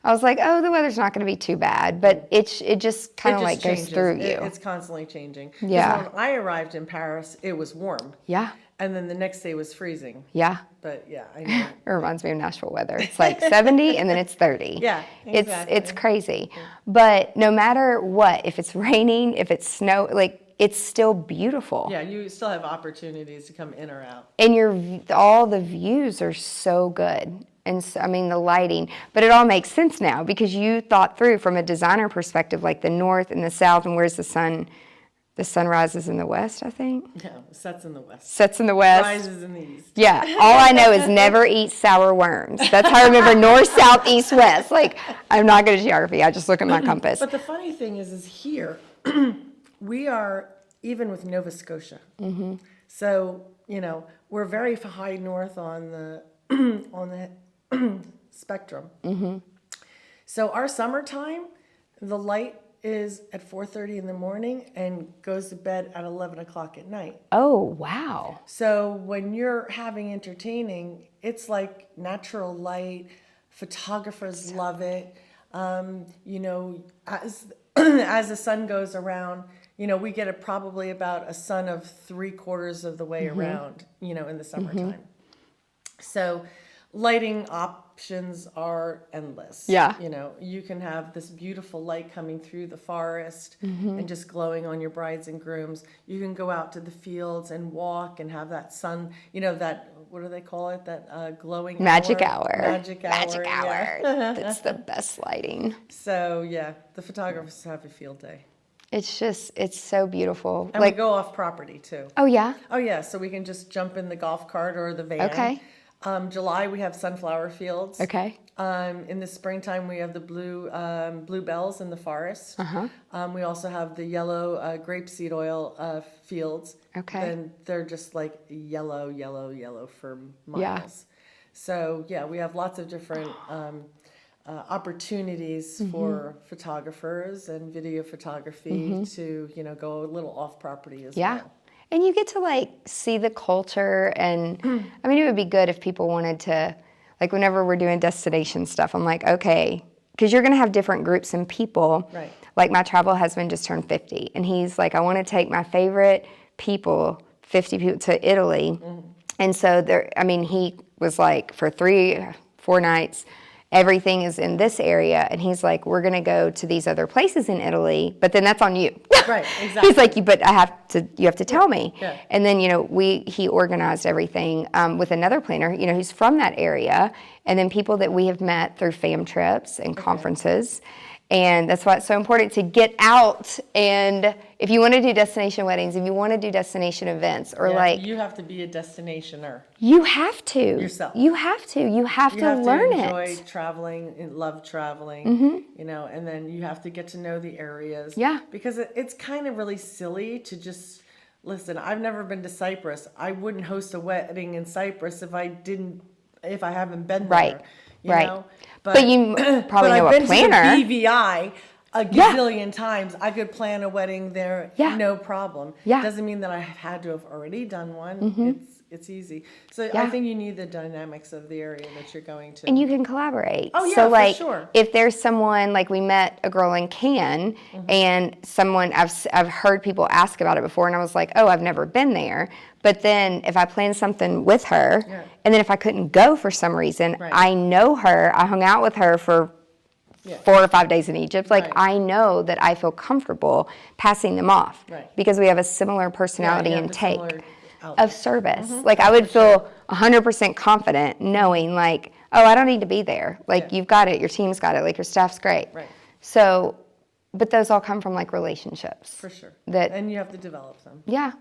I was like, oh, the weather's not going to be too bad. But it just kind of like changes. goes through you. It's constantly changing. Yeah. When I arrived in Paris, it was warm. Yeah. And then the next day was freezing. Yeah. But yeah, I know. It reminds me of Nashville weather. It's like 70 and then it's 30. Yeah, exactly. It's crazy. Yeah. But no matter what, if it's raining, if it's snow, like it's still beautiful. Yeah, you still have opportunities to come in or out. And all the views are so good. And so, I mean, the lighting, but it all makes sense now because you thought through from a designer perspective, like the north and the south, and where's the sun The sun rises in the west, I think. Yeah, sets in the west. Sets in the west. Rises in the east. Yeah, all I know is never eat sour worms. That's how I remember north, south, east, west. Like, I'm not good at geography. I just look at my compass. But the funny thing is here, we are even with Nova Scotia. Mm-hmm. So, we're very high north on the on the spectrum. Mm-hmm. So our summertime, the light is at 4:30 in the morning and goes to bed at 11 o'clock at night. Oh, wow. So when you're having entertaining, it's like natural light. Photographers love it. As as the sun goes around, we get probably about a sun of 3/4 of the way around, in the summertime. So lighting options are endless. Yeah. You can have this beautiful light coming through the forest and just glowing on your brides and grooms. You can go out to the fields and walk and have that sun, that, what do they call it? That glowing Magic hour. Magic hour. Magic hour. Yeah. That's the best lighting. So, yeah, the photographers have a field day. It's so beautiful. And we go off property, too. Oh, yeah? Oh, yeah, so we can just jump in the golf cart or the van. Okay. July, we have sunflower fields. Okay. In the springtime, we have the bluebells in the forest. Uh-huh. We also have the yellow grapeseed oil fields. Okay. And they're just like yellow for miles. Yeah. So, yeah, we have lots of different opportunities for photographers and video photography to, go a little off property as well. And you get to see the culture, and I mean, it would be good if people wanted to, whenever we're doing destination stuff, I'm like, okay, because you're going to have different groups and people. Right. Like my travel husband just turned 50, and he's like, I want to take my favorite people, 50 people, to Italy. And so he was like, for 3-4 nights, everything is in this area, and he's like, we're going to go to these other places in Italy, but then that's on you. Right, exactly. He's like, but you have to tell me. Yeah. And then, he organized everything with another planner, who's from that area, and then people that we have met through fam trips and conferences. And that's why it's so important to get out. And if you want to do destination weddings, if you want to do destination events, or you have to be a destinationer. You have to. Yourself. You have to. You have to learn it. Enjoy traveling and love traveling, and then you have to get to know the areas. Yeah. Because it's kind of really silly to just, listen, I've never been to Cyprus. I wouldn't host a wedding in Cyprus if I haven't been there. Right. You know? But you probably know a planner. I've been to the BVI a gazillion times. I could plan a wedding there, no problem. Yeah. Doesn't mean that I had to have already done one. It's easy. So I think you need the dynamics of the area that you're going to. And you can collaborate. Oh, yeah, so, for sure. If there's someone, we met a girl in Cannes, and someone, I've heard people ask about it before, and I was like, oh, I've never been there. But then if I planned something with her, and then if I couldn't go for some reason, I know her, I hung out with her for 4 or 5 days in Egypt. I know that I feel comfortable passing them off because we have a similar personality and take of service. I would feel 100% confident knowing oh, I don't need to be there. You've got it, your team's got it, your staff's great. Right. So, but those all come from relationships. For sure. That, and you have to develop them. Yeah.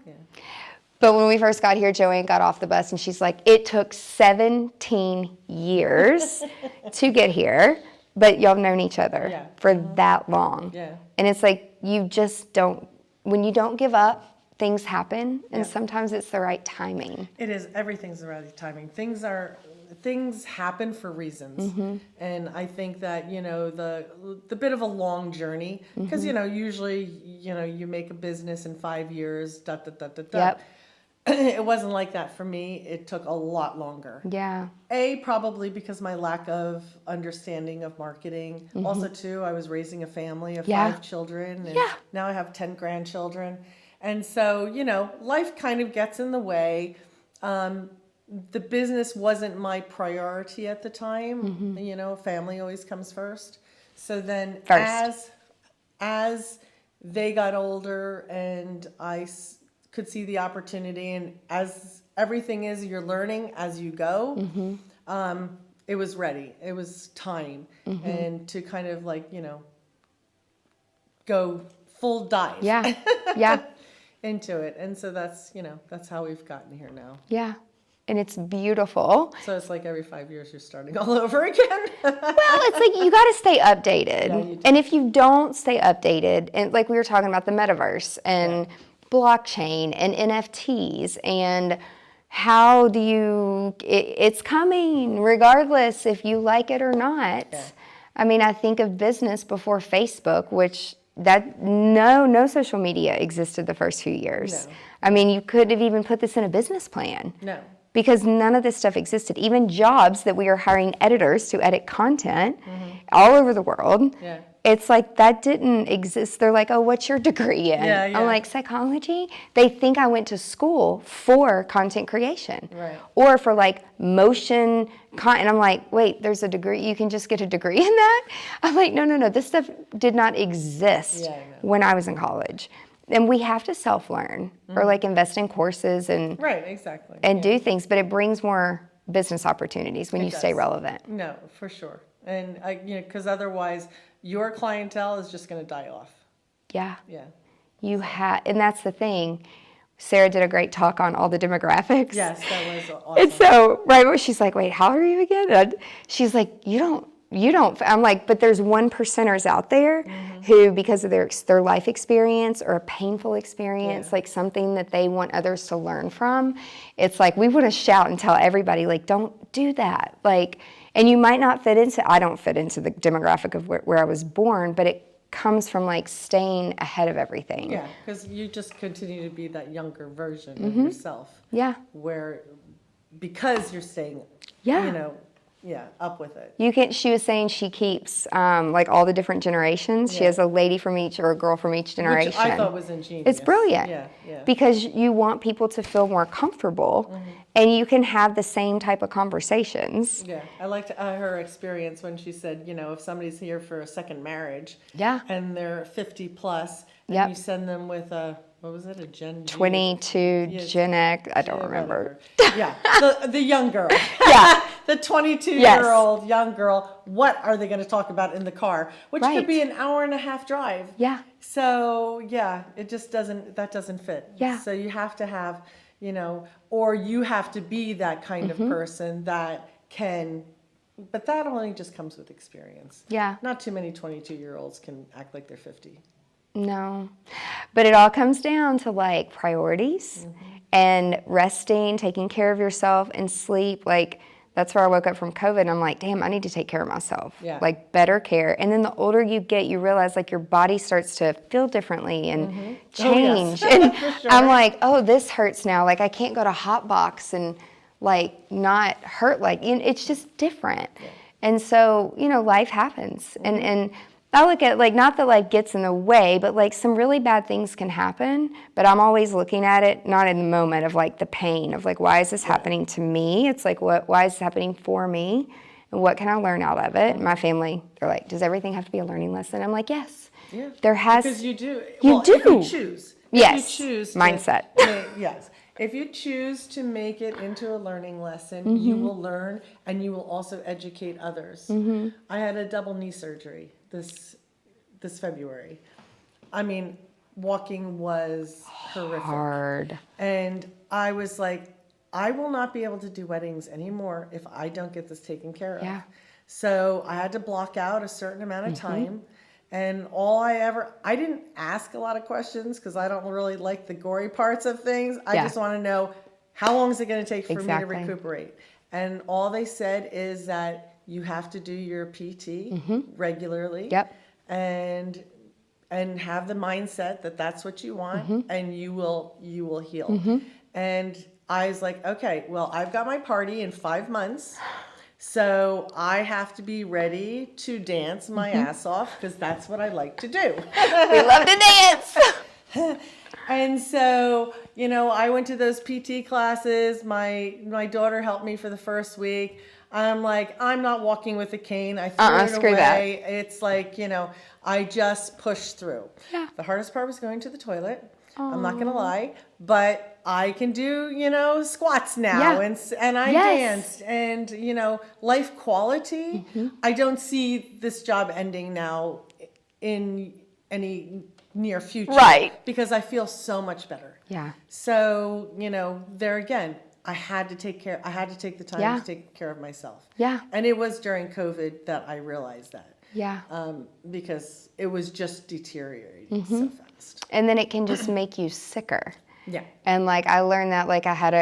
But when we first got here, Joanne got off the bus and she's like, it took 17 years to get here, but y'all have known each other for that long. Yeah. And it's you just don't, when you don't give up, things happen, and sometimes it's the right timing. It is. Everything's the right timing. Things happen for reasons. And I think that, the bit of a long journey, because, usually, you make a business in 5 years, Yep. It wasn't like that for me. It took a lot longer. Yeah. Probably because my lack of understanding of marketing. Also, too, I was raising a family of 5 children, and now I have 10 grandchildren. And so, life kind of gets in the way. The business wasn't my priority at the time. Family always comes first. So then as they got older and I could see the opportunity, and as everything is, you're learning as you go, it was ready. It was time. And to kind of go full dive. Yeah. into it. And so that's, that's how we've gotten here now. Yeah. And it's beautiful. So it's like every 5 years you're starting all over again. Well, it's like you got to stay updated. Yeah, you do. And if you don't stay updated, and like we were talking about the metaverse and blockchain and NFTs and how do you, it's coming regardless if you like it or not. Yeah. I mean, I think of business before Facebook, which no social media existed the first few years. No. I mean, you could have even put this in a business plan. No. Because none of this stuff existed. Even jobs that we are hiring editors to edit content all over the world. Yeah. It's like that didn't exist. They're like, oh, what's your degree in? Yeah, yeah. I'm like, psychology? They think I went to school for content creation. Right. Or for like motion and I'm like, wait, there's a degree. You can just get a degree in that? I'm like, no. This stuff did not exist when I was in college. And we have to self-learn or like invest in courses and Right, exactly. and do things, but it brings more business opportunities when you stay relevant. No, for sure. And because otherwise your clientele is just going to die off. Yeah. Yeah. And that's the thing. Sarah did a great talk on all the demographics. Yes, that was awesome. And so, right when she's like, wait, how old are you again? And she's like, you don't. I'm like, but there's 1%ers out there who, because of their life experience or a painful experience, like something that they want others to learn from, it's like we want to shout and tell everybody, like, don't do that. Like, and you might not I don't fit into the demographic of where I was born, but it comes from like staying ahead of everything. Yeah, because you just continue to be that younger version of yourself. Yeah. Because you're staying, up with it. She was saying she keeps like all the different generations. She has a lady from each or a girl from each generation. Which I thought was ingenious. It's brilliant. Yeah. Because you want people to feel more comfortable and you can have the same type of conversations. Yeah, I liked her experience when she said, if somebody's here for a second marriage and they're 50 plus and you send them with what was it, a Gen 22, Gen X, I don't remember. Yeah, the young girl. Yeah. The 22-year-old young girl, what are they going to talk about in the car? Which could be an hour and a half drive. Yeah. So, it just doesn't fit. Yeah. So you have to have, or you have to be that kind of person that can, but that only just comes with experience. Yeah. Not too many 22-year-olds can act like they're 50. No, but it all comes down to like priorities and resting, taking care of yourself and sleep. Like that's where I woke up from COVID and I'm like, damn, I need to take care of myself. Yeah. Like better care. And then the older you get, you realize like your body starts to feel differently and change. And I'm like, oh, this hurts now. Like I can't go to Hot Box and like not hurt. Like it's just different. Yeah. And so, life happens. And I look at like, not that life gets in the way, but like some really bad things can happen, but I'm always looking at it, not in the moment of like the pain of like, why is this happening to me? It's like, why is this happening for me? And what can I learn out of it? My family, they're like, does everything have to be a learning lesson? I'm like, yes. Yeah. There has. Because you do. You do. If you choose. Yes. If you choose mindset. Yes. If you choose to make it into a learning lesson, you will learn and you will also educate others. I had a double knee surgery this February. I mean, walking was horrific. Hard. And I was like, I will not be able to do weddings anymore if I don't get this taken care of. Yeah. So I had to block out a certain amount of time. And I didn't ask a lot of questions because I don't really like the gory parts of things. I just want to know, how long is it going to take for me to recuperate? And all they said is that you have to do your PT regularly. Yep. And have the mindset that that's what you want and you will heal. And I was like, okay, well, I've got my party in 5 months. So I have to be ready to dance my ass off because that's what I like to do. We love to dance. And so, I went to those PT classes. My daughter helped me for the first week. I'm like, I'm not walking with a cane. I threw it screw away. that. It's like, I just pushed through. Yeah. The hardest part was going to the toilet. I'm not going to lie. But I can do, squats now. Yeah. And I danced. And, life quality. I don't see this job ending now in any near future. Right. Because I feel so much better. Yeah. So, there again, I had to take the time to take care of myself. Yeah. And it was during COVID that I realized that. Yeah. Because it was just deteriorating so fast. And then it can just make you sicker. Yeah. And like I learned that like I had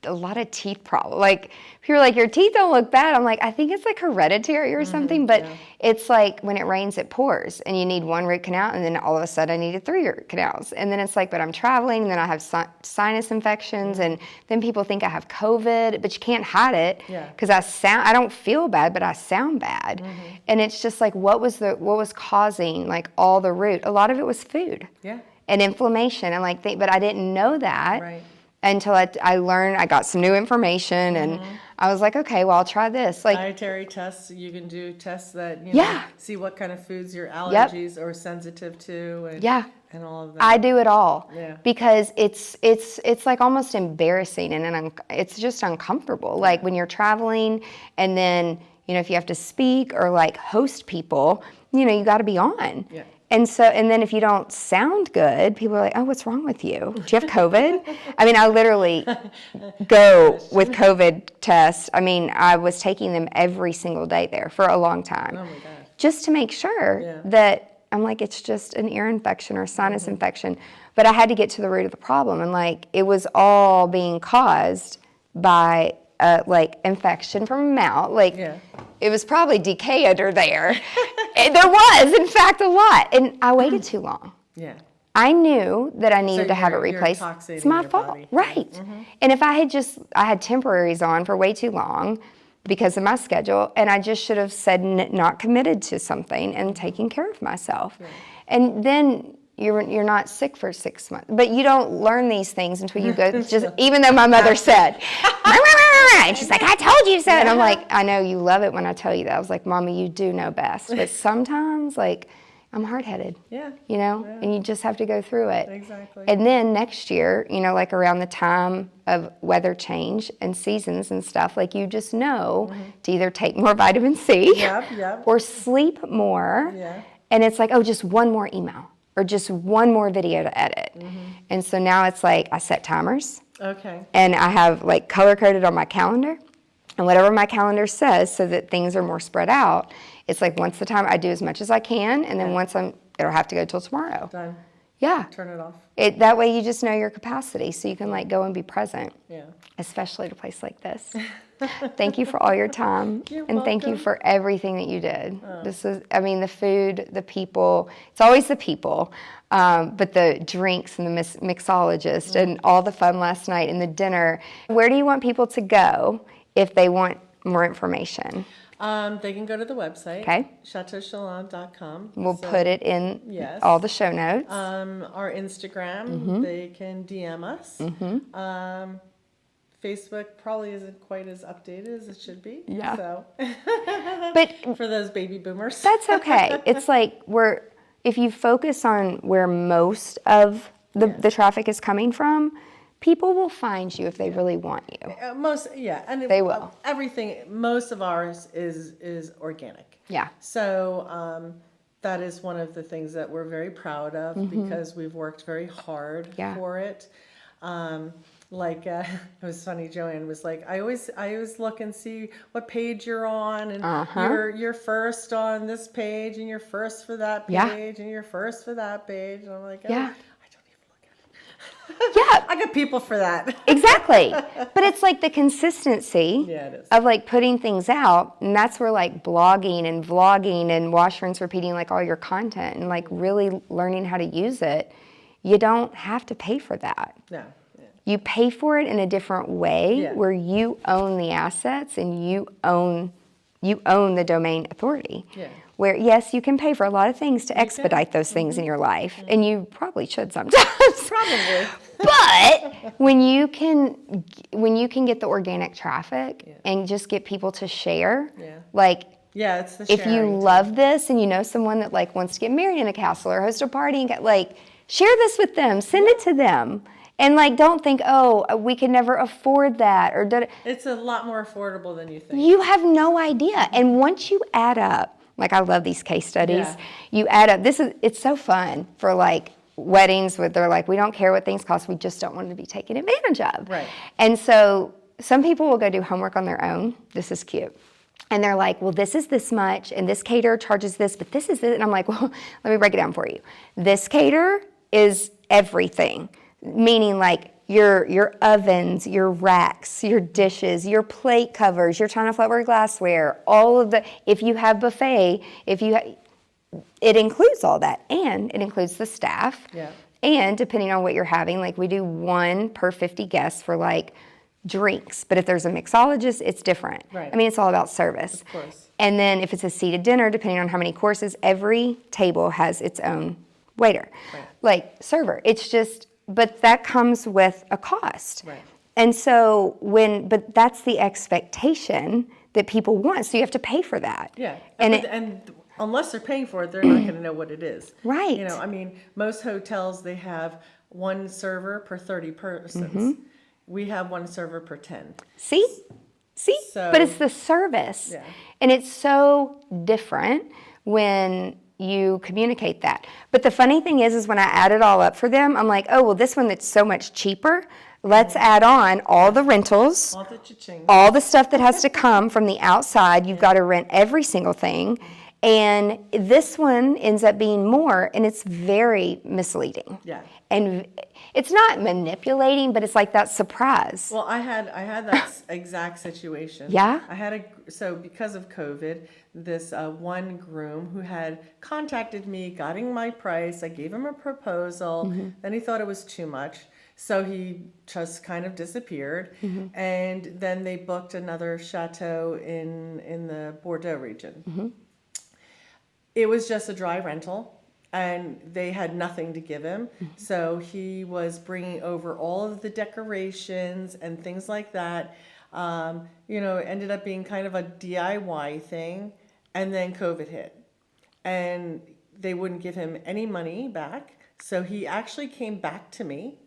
a lot of teeth problems. Like people are like, your teeth don't look bad. I'm like, I think it's like hereditary or something. But it's like when it rains, it pours, and you need 1 root canal, and then all of a sudden I needed 3 root canals. And then it's like, but I'm traveling, and then I have sinus infections, and then people think I have COVID, but you can't hide it because I don't feel bad, but I sound bad. And it's just like, what was causing like all the root? A lot of it was food and inflammation, and like, but I didn't know that. Right. Until I learned, I got some new information, and I was like, okay, well, I'll try this. Like dietary tests, you can do tests that see what kind of foods your allergies are sensitive to, and all of that. I do it all because it's like almost embarrassing, and it's just uncomfortable. Like when you're traveling, and then if you have to speak or like host people, you got to be on. Yeah. And then if you don't sound good, people are like, oh, what's wrong with you? Do you have COVID? I mean, I literally go with COVID tests. I mean, I was taking them every single day there for a long time. Oh my gosh. Just to make sure that I'm like, it's just an ear infection or sinus infection. But I had to get to the root of the problem. And like, it was all being caused by like infection from a mouth. Like it was probably decay under there. There was, in fact, a lot. And I waited too long. Yeah. I knew that I needed to have it replaced. It's my fault. Body. Right. And if I had temporaries on for way too long because of my schedule, and I just should have said not committed to something and taking care of myself. Yeah. And then you're not sick for 6 months. But you don't learn these things until you go, even though my mother said, and she's like, I told you so. And I'm like, I know you love it when I tell you that. I was like, Mommy, you do know best. But sometimes, like, I'm hard-headed. Yeah. And you just have to go through it. Exactly. And then next year, like around the time of weather change and seasons and stuff, like you just know to either take more vitamin C or sleep more. Yeah. And it's like, oh, just one more email or just one more video to edit. And so now it's like I set timers. Okay. And I have like color-coded on my calendar, and whatever my calendar says, so that things are more spread out, it's like once the time I do as much as I can, and then once it'll have to go till tomorrow. Done. Yeah. Turn it off. That way you just know your capacity, so you can like go and be present. Yeah. Especially at a place like this. Thank you for all your time. You're welcome. Thank you for everything that you did. This is, I mean, the food, the people, it's always the people. But the drinks and the mixologist and all the fun last night and the dinner. Where do you want people to go if they want more information? They can go to the website, chateauchallain.com. We'll put it in all the show notes. Our Instagram, they can DM us. Facebook probably isn't quite as updated as it should be. Yeah. So, but for those baby boomers, that's okay. It's like if you focus on where most of the traffic is coming from, people will find you if they really want you. And they will. Most of ours is organic. Yeah. So that is one of the things that we're very proud of because we've worked very hard for it. It was funny. Joanne was like, I always look and see what page you're on, and you're first on this page, and you're first for that page, and you're first for that page. And I'm like, I don't even look at it. Yeah, I got people for that. Exactly, but it's like the consistency of like putting things out, and that's where like blogging and vlogging and wash, rinse, repeating like all your content and like really learning how to use it. You don't have to pay for that. No. You pay for it in a different way where you own the assets and you own the domain authority. Yeah. Where, yes, you can pay for a lot of things to expedite those things in your life, and you probably should sometimes. Probably. But when you can get the organic traffic and just get people to share, it's the sharing. If you love this and you know someone that like wants to get married in a castle or host a party, and share this with them, send it to them. And don't think, oh, we could never afford that. It's a lot more affordable than you think. You have no idea. And once you add up Like, I love these case studies. Yeah. You add up, it's so fun for like weddings where they're like, we don't care what things cost, we just don't want to be taken advantage of. Right. And so some people will go do homework on their own. This is cute. And they're like, well, this is this much, and this caterer charges this, but this is this. And I'm like, well, let me break it down for you. This caterer is everything, meaning like your ovens, your racks, your dishes, your plate covers, your china flatware glassware, all of the, if you have buffet, it includes all that, and it includes the staff. Yeah. And depending on what you're having, like we do 1 per 50 guests for like drinks, but if there's a mixologist, it's different. Right. I mean, it's all about service. Of course. And then if it's a seated dinner, depending on how many courses, every table has its own waiter, Right. like server. It's just, but that comes with a cost. Right. And so but that's the expectation that people want, so you have to pay for that. Yeah. And And unless they're paying for it, they're not going to know what it is. Right. You know, I mean, most hotels, they have 1 server per 30 persons. Mm-hmm. We have 1 server per 10. See? So- But it's the service. Yeah. And it's so different when you communicate that. But the funny thing is when I add it all up for them, I'm like, oh, well, this one that's so much cheaper, let's add on all the rentals, All the cha-ching. all the stuff that has to come from the outside. You've got to rent every single thing. And this one ends up being more, and it's very misleading. Yeah. And it's not manipulating, but it's like that surprise. Well, I had that exact situation. Yeah? So because of COVID, this one groom who had contacted me, getting my price, I gave him a proposal, then he thought it was too much. So he just kind of disappeared. And then they booked another chateau in the Bordeaux region. It was just a dry rental, and they had nothing to give him. So he was bringing over all of the decorations and things like that. You know, it ended up being kind of a DIY thing. And then COVID hit, and they wouldn't give him any money back. So he actually came back to me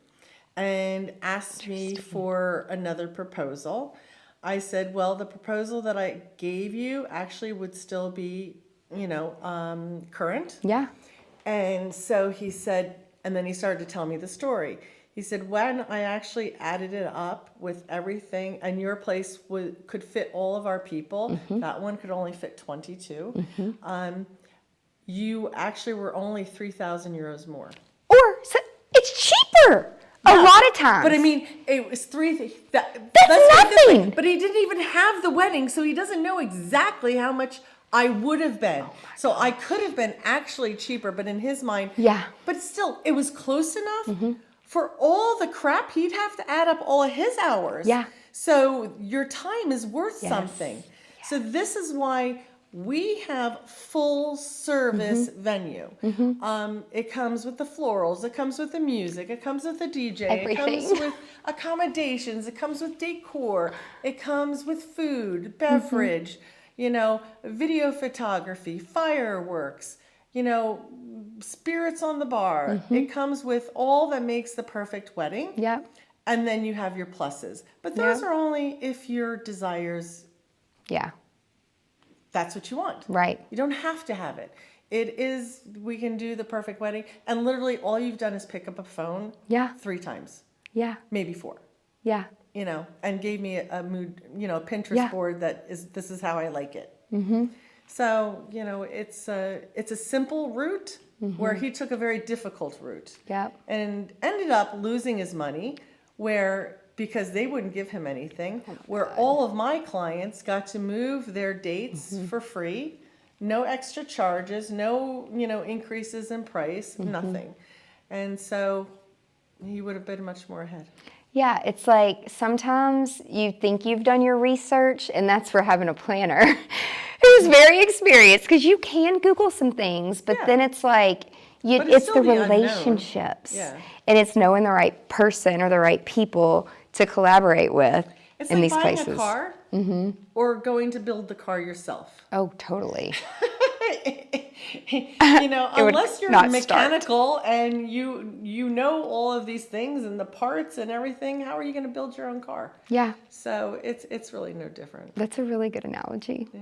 and asked me for another proposal. I said, well, the proposal that I gave you actually would still be, you know, current. Yeah. And so he said, and then he started to tell me the story. He said, when I actually added it up with everything, and your place could fit all of our people, that one could only fit 22, you actually were only 3,000 euros more. Or it's cheaper a lot of times. But I mean, it was That's nothing. nothing. But he didn't even have the wedding, so he doesn't know exactly how much I would have been. So I could have been actually cheaper, but in his mind, Yeah. But still, it was close enough for all the crap. He'd have to add up all of his hours. Yeah. So your time is worth Yes. something. So this is why we have full service venue. It comes with the florals, it comes with the music, it comes with the DJ, Everything. it comes with accommodations, it comes with decor, it comes with food, beverage, you know, video photography, fireworks, you know, spirits on the bar. It comes with all that makes the perfect wedding. Yep. And then you have your pluses. But those are only if your desires, Yeah. that's what you want. Right. You don't have to have it. We can do the perfect wedding. And literally all you've done is pick up a phone Yeah. 3 times, Yeah. maybe 4, Yeah. you know, and gave me a mood, you know, a Pinterest board this is how I like it. So, you know, it's a simple route where he took a very difficult route. Yep. And ended up losing his money because they wouldn't give him anything, where all of my clients got to move their dates for free, no extra charges, no, you know, increases in price, nothing. And so he would have been much more ahead. Yeah, it's like sometimes you think you've done your research, and that's for having a planner who's very experienced, because you can Google some things, but then it's like, But it's still the the unknown. relationships. Yeah. And it's knowing the right person or the right people to collaborate with It's in like these buying places. a car or going to build the car yourself. Oh, totally. You know, It would unless you're not mechanical and you know all of these things and the parts and everything, how are you going to build your own car? Yeah, So it's really no different. that's a really good analogy. Yeah.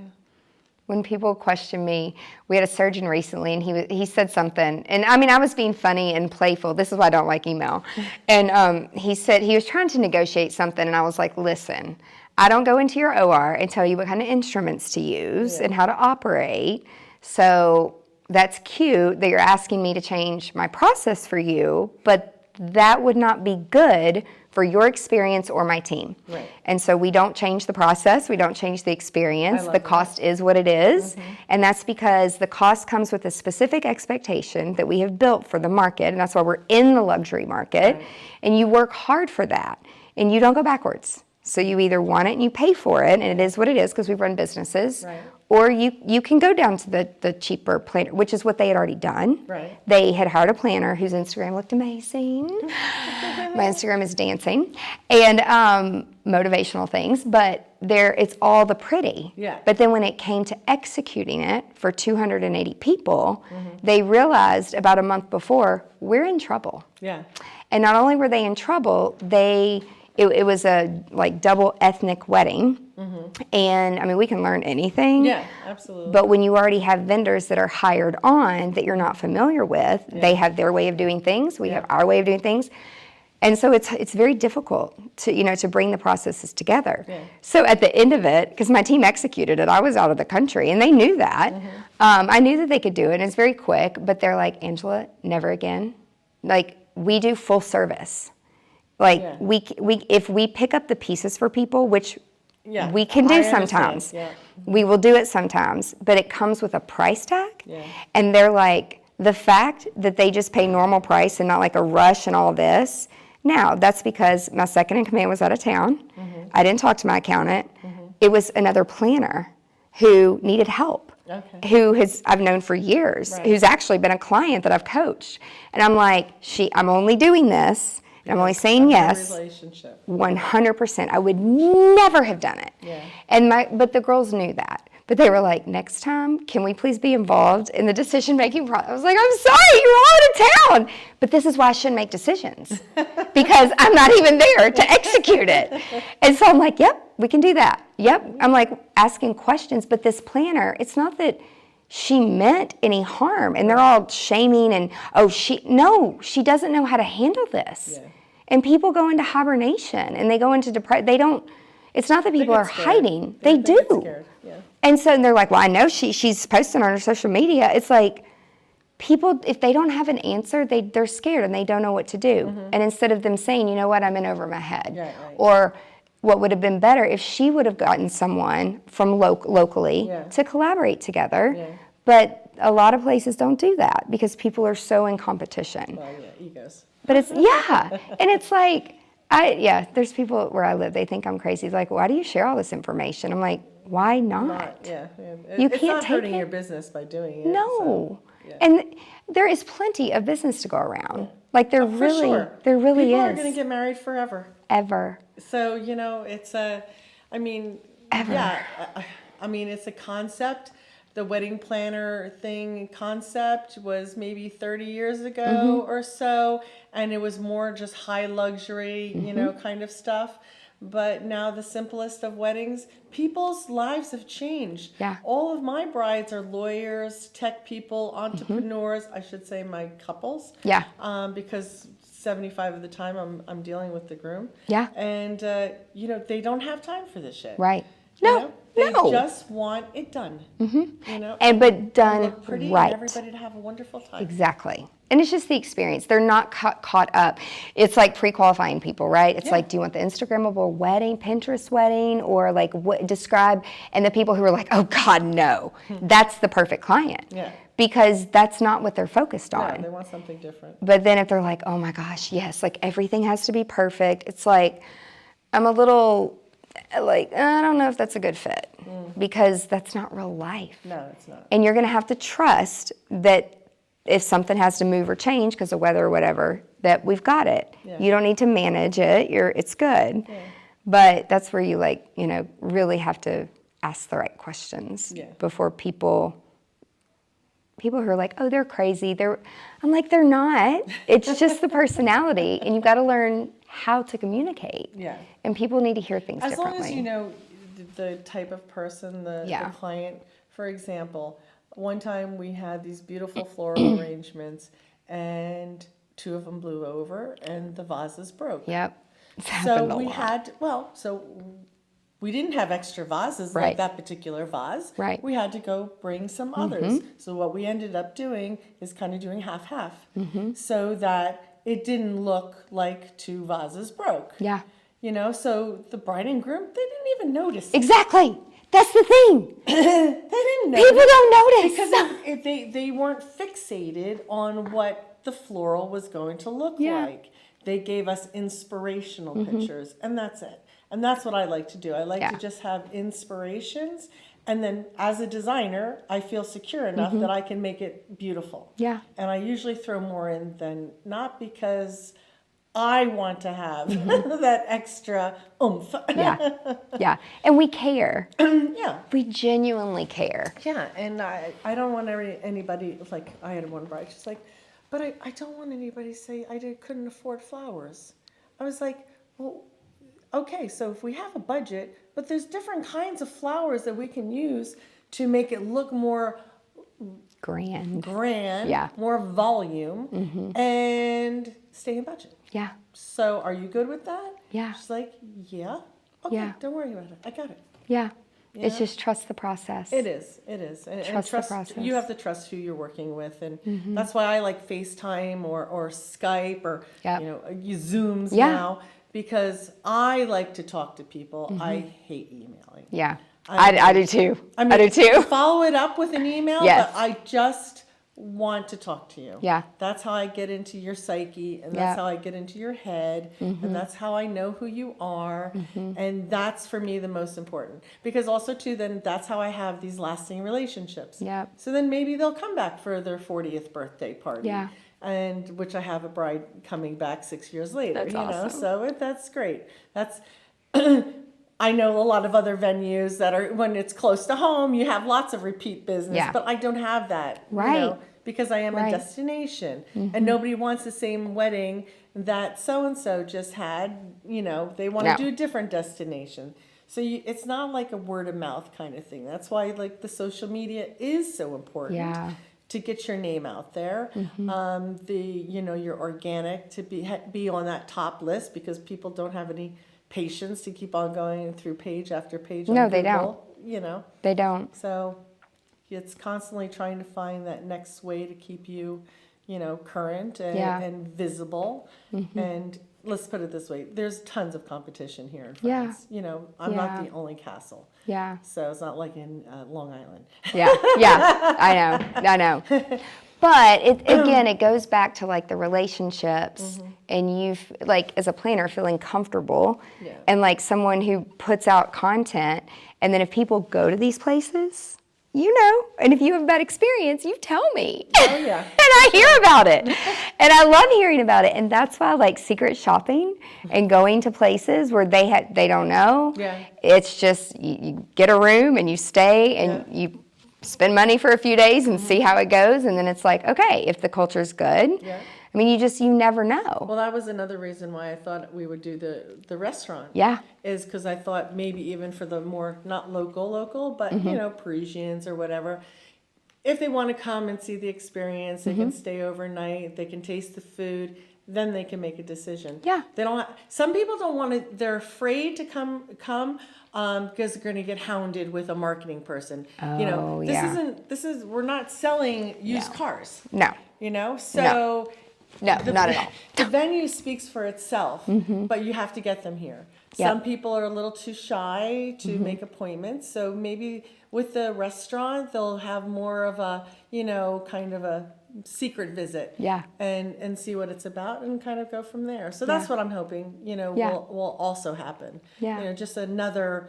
When people question me, we had a surgeon recently, and he said something, and I mean, I was being funny and playful. This is why I don't like email. And he said he was trying to negotiate something, and I was like, listen, I don't go into your OR and tell you what kind of instruments to use and how to operate. So that's cute that you're asking me to change my process for you, but that would not be good for your experience or my team. Right. And so we don't change the process, we don't change the experience. The cost is what it is. And that's because the cost comes with a specific expectation that we have built for the market, and that's why we're in the luxury market. Right. And you work hard for that, and you don't go backwards. So you either want it and you pay for it, and it is what it is because we run businesses, right. Or you can go down to the cheaper planner, which is what they had already done. Right. They had hired a planner whose Instagram looked amazing. My Instagram is dancing and motivational things, but it's all the pretty. Yeah. But then when it came to executing it for 280 people, they realized about a month before, we're in trouble. Yeah. And not only were they in trouble, it was a like double ethnic wedding. And I mean, we can learn anything. Yeah, absolutely. But when you already have vendors that are hired on that you're not familiar with, they have their way of doing things. We have our way of doing things. And so it's very difficult to bring the processes together. Yeah. So at the end of it, because my team executed it, I was out of the country, and they knew that. I knew that they could do it, and it's very quick. But they're like, Angela, never again. Like, we do full service. Like we if we pick up the pieces for people, which we can do sometimes. We will do it sometimes, but it comes with a price tag. And they're like, the fact that they just pay normal price and not like a rush and all this. Now, that's because my second in command was out of town. I didn't talk to my accountant. It was another planner who needed help. Who I've known for years, who's actually been a client that I've coached. And I'm like, I'm only doing this. And I'm only saying yes, 100%. I would never have done it. But the girls knew that. But they were like, next time, can we please be involved in the decision-making process? I was like, I'm sorry, you're all out of town. But this is why I shouldn't make decisions, because I'm not even there to execute it. And so I'm like, yep, we can do that. Yep. I'm like asking questions. But this planner, it's not that she meant any harm, and they're all shaming and, she doesn't know how to handle this. And people go into hibernation and they go into depression. It's not that people are hiding. They do. And so they're like, well, I know she's posting on her social media. It's like, people, if they don't have an answer, they're scared and they don't know what to do. And instead of them saying, you know what, I'm in over my head. Or what would have been better if she would have gotten someone from locally to collaborate together. But a lot of places don't do that because people are so in competition. Well, egos. But it's, and it's like, there's people where I live, they think I'm crazy. It's like, why do you share all this information? I'm like, why not? You can't not take hurting it. your business by doing it. No. So, and there is plenty of business to go around. Like there really is. People are going to get married forever. Ever. So, it's it's a concept. The wedding planner concept was maybe 30 years ago or so, and it was more just high luxury, kind of stuff. But now the simplest of weddings, people's lives have changed. All of my brides are lawyers, tech people, entrepreneurs, I should say my couples. Because 75 of the time I'm dealing with the groom. And, they don't have time for this shit. Right. They just want it done. But done look pretty right. And everybody to have a wonderful time. Exactly. And it's just the experience. They're not caught up. It's like pre-qualifying people, right? It's like, do you want the Instagrammable wedding, Pinterest wedding, or like what describe? And the people who are like, oh God, no. That's the perfect client. Because that's not what they're focused on. They want something different. But then if they're like, oh my gosh, yes, like everything has to be perfect. It's like, I'm a little like, I don't know if that's a good fit because that's not real life. No, it's not. And you're going to have to trust that if something has to move or change because of weather or whatever, that we've got it. You don't need to manage it. It's good. But that's where you really have to ask the right questions before people who are like, oh, they're crazy. I'm like, they're not. It's just the personality, and you've got to learn how to communicate. And people need to hear things differently. As long as you know the type of person the client For example, one time we had these beautiful floral arrangements, and 2 of them blew over, and the vases broke. Yep. It's So happened a we lot. we didn't have extra vases like Right. that particular vase. Right. We had to go bring some others. So what we ended up doing is kind of doing half-half, so that it didn't look like 2 vases broke. Yeah. You know, so the bride and groom, they didn't even notice it. Exactly. That's the thing. They didn't notice. People don't notice. Because they weren't fixated on what the floral was going to look Yeah. like. They gave us inspirational pictures, and that's it. And that's what I like to do. I like to just have inspirations, and then as a designer, I feel secure enough that I can make it beautiful. Yeah. And I usually throw more in than not, because I want to have that extra oomph. Yeah. And we care. Yeah. We genuinely care. Yeah, and I don't want anybody, like, I had one bride, she's like, but I don't want anybody to say couldn't afford flowers. I was like, well, okay, so if we have a budget, but there's different kinds of flowers that we can use to make it look more Grand. grand, more volume, and stay in budget. Yeah. So are you good with that? Yeah. She's like, yeah. Okay, Yeah. don't worry about it. I got it. Yeah. It's Yeah. just trust the process. It is. And Trust the process. You have to trust who you're working with, and that's why I like FaceTime or Skype or you Zooms now, because I like to talk to people. I hate emailing. Yeah. I do too. I do too. Follow it up with an email, Yes. but I just want to talk to you. Yeah. That's how I get into your psyche, and that's how I get into your head, and that's how I know who you are, and that's for me the most important. Because also too, then that's how I have these lasting relationships. Yeah. So then maybe they'll come back for their 40th birthday party. Yeah. And which I have a bride coming back 6 years later. That's awesome. So that's great. That's I know a lot of other venues that are, when it's close to home, you have lots of repeat business, but I don't have that, Right. Because I am a destination, and nobody wants the same wedding that so-and-so just had, they want to do a different destination. So it's not like a word of mouth kind of thing. That's why like the social media is so important. Yeah. To get your name out there, your organic to be on that top list, because people don't have any patience to keep on going through page after page. No, on they Google, They don't. So it's constantly trying to find that next way to keep you, current and visible. And let's put it this way: there's tons of competition here in France. I'm not the only castle. Yeah. So it's not like in Long Island. Yeah. I know. But it goes back to like the relationships, and you've like as a planner feeling comfortable, and like someone who puts out content, and then if people go to these places, and if you have a bad experience, you tell me. Oh yeah. And I hear about it, and I love hearing about it, and that's why I like secret shopping and going to places where they don't know. Yeah. It's just you get a room and you stay and you spend money for a few days and see how it goes, and then it's like, okay, if the culture's good. Yeah. I mean, you never know. Well, that was another reason why I thought we would do the restaurant. Yeah. Is because I thought maybe even for the more, not local, but, Parisians or whatever, if they want to come and see the experience, they can stay overnight, they can taste the food, then they can make a decision. Yeah. They don't. Some people don't want to. They're afraid to come because they're going to get hounded with a marketing person. Oh, This is. We're not selling used cars. No. So. No, not at all. The venue speaks for itself, but you have to get them here. Yep. Some people are a little too shy to make appointments, so maybe with the restaurant they'll have more of a, kind of a secret visit. Yeah. And see what it's about and kind of go from there. So that's what I'm hoping, will also happen. Yeah. Just another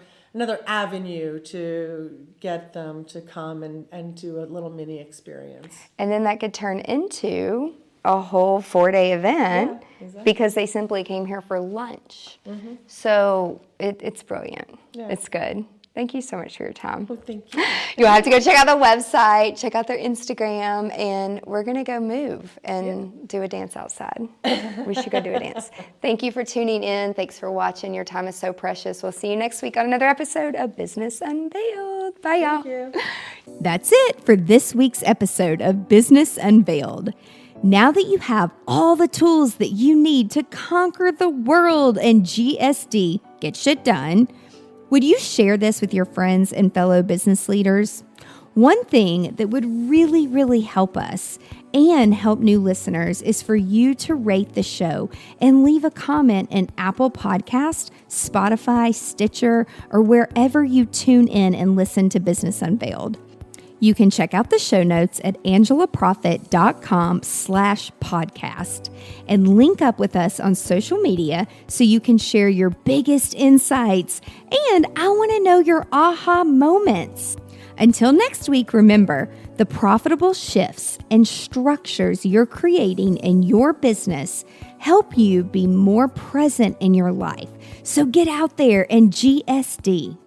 avenue to get them to come and do a little mini experience. And then that could turn into a whole 4-day event because they simply came here for lunch. So it's brilliant. Yeah. It's good. Thank you so much for your time. Well, thank you. You'll have to go check out the website, check out their Instagram, and we're going to go move and do a dance outside. We should go do a dance. Thank you for tuning in. Thanks for watching. Your time is so precious. We'll see you next week on another episode of Business Unveiled. Bye, y'all. Thank you. That's it for this week's episode of Business Unveiled. Now that you have all the tools that you need to conquer the world and GSD, get shit done, would you share this with your friends and fellow business leaders? One thing that would really, really help us and help new listeners is for you to rate the show and leave a comment in Apple Podcast, Spotify, Stitcher, or wherever you tune in and listen to Business Unveiled. You can check out the show notes at angelaproffitt.com/podcast and link up with us on social media so you can share your biggest insights. And I want to know your aha moments. Until next week, remember, the profitable shifts and structures you're creating in your business help you be more present in your life. So get out there and GSD.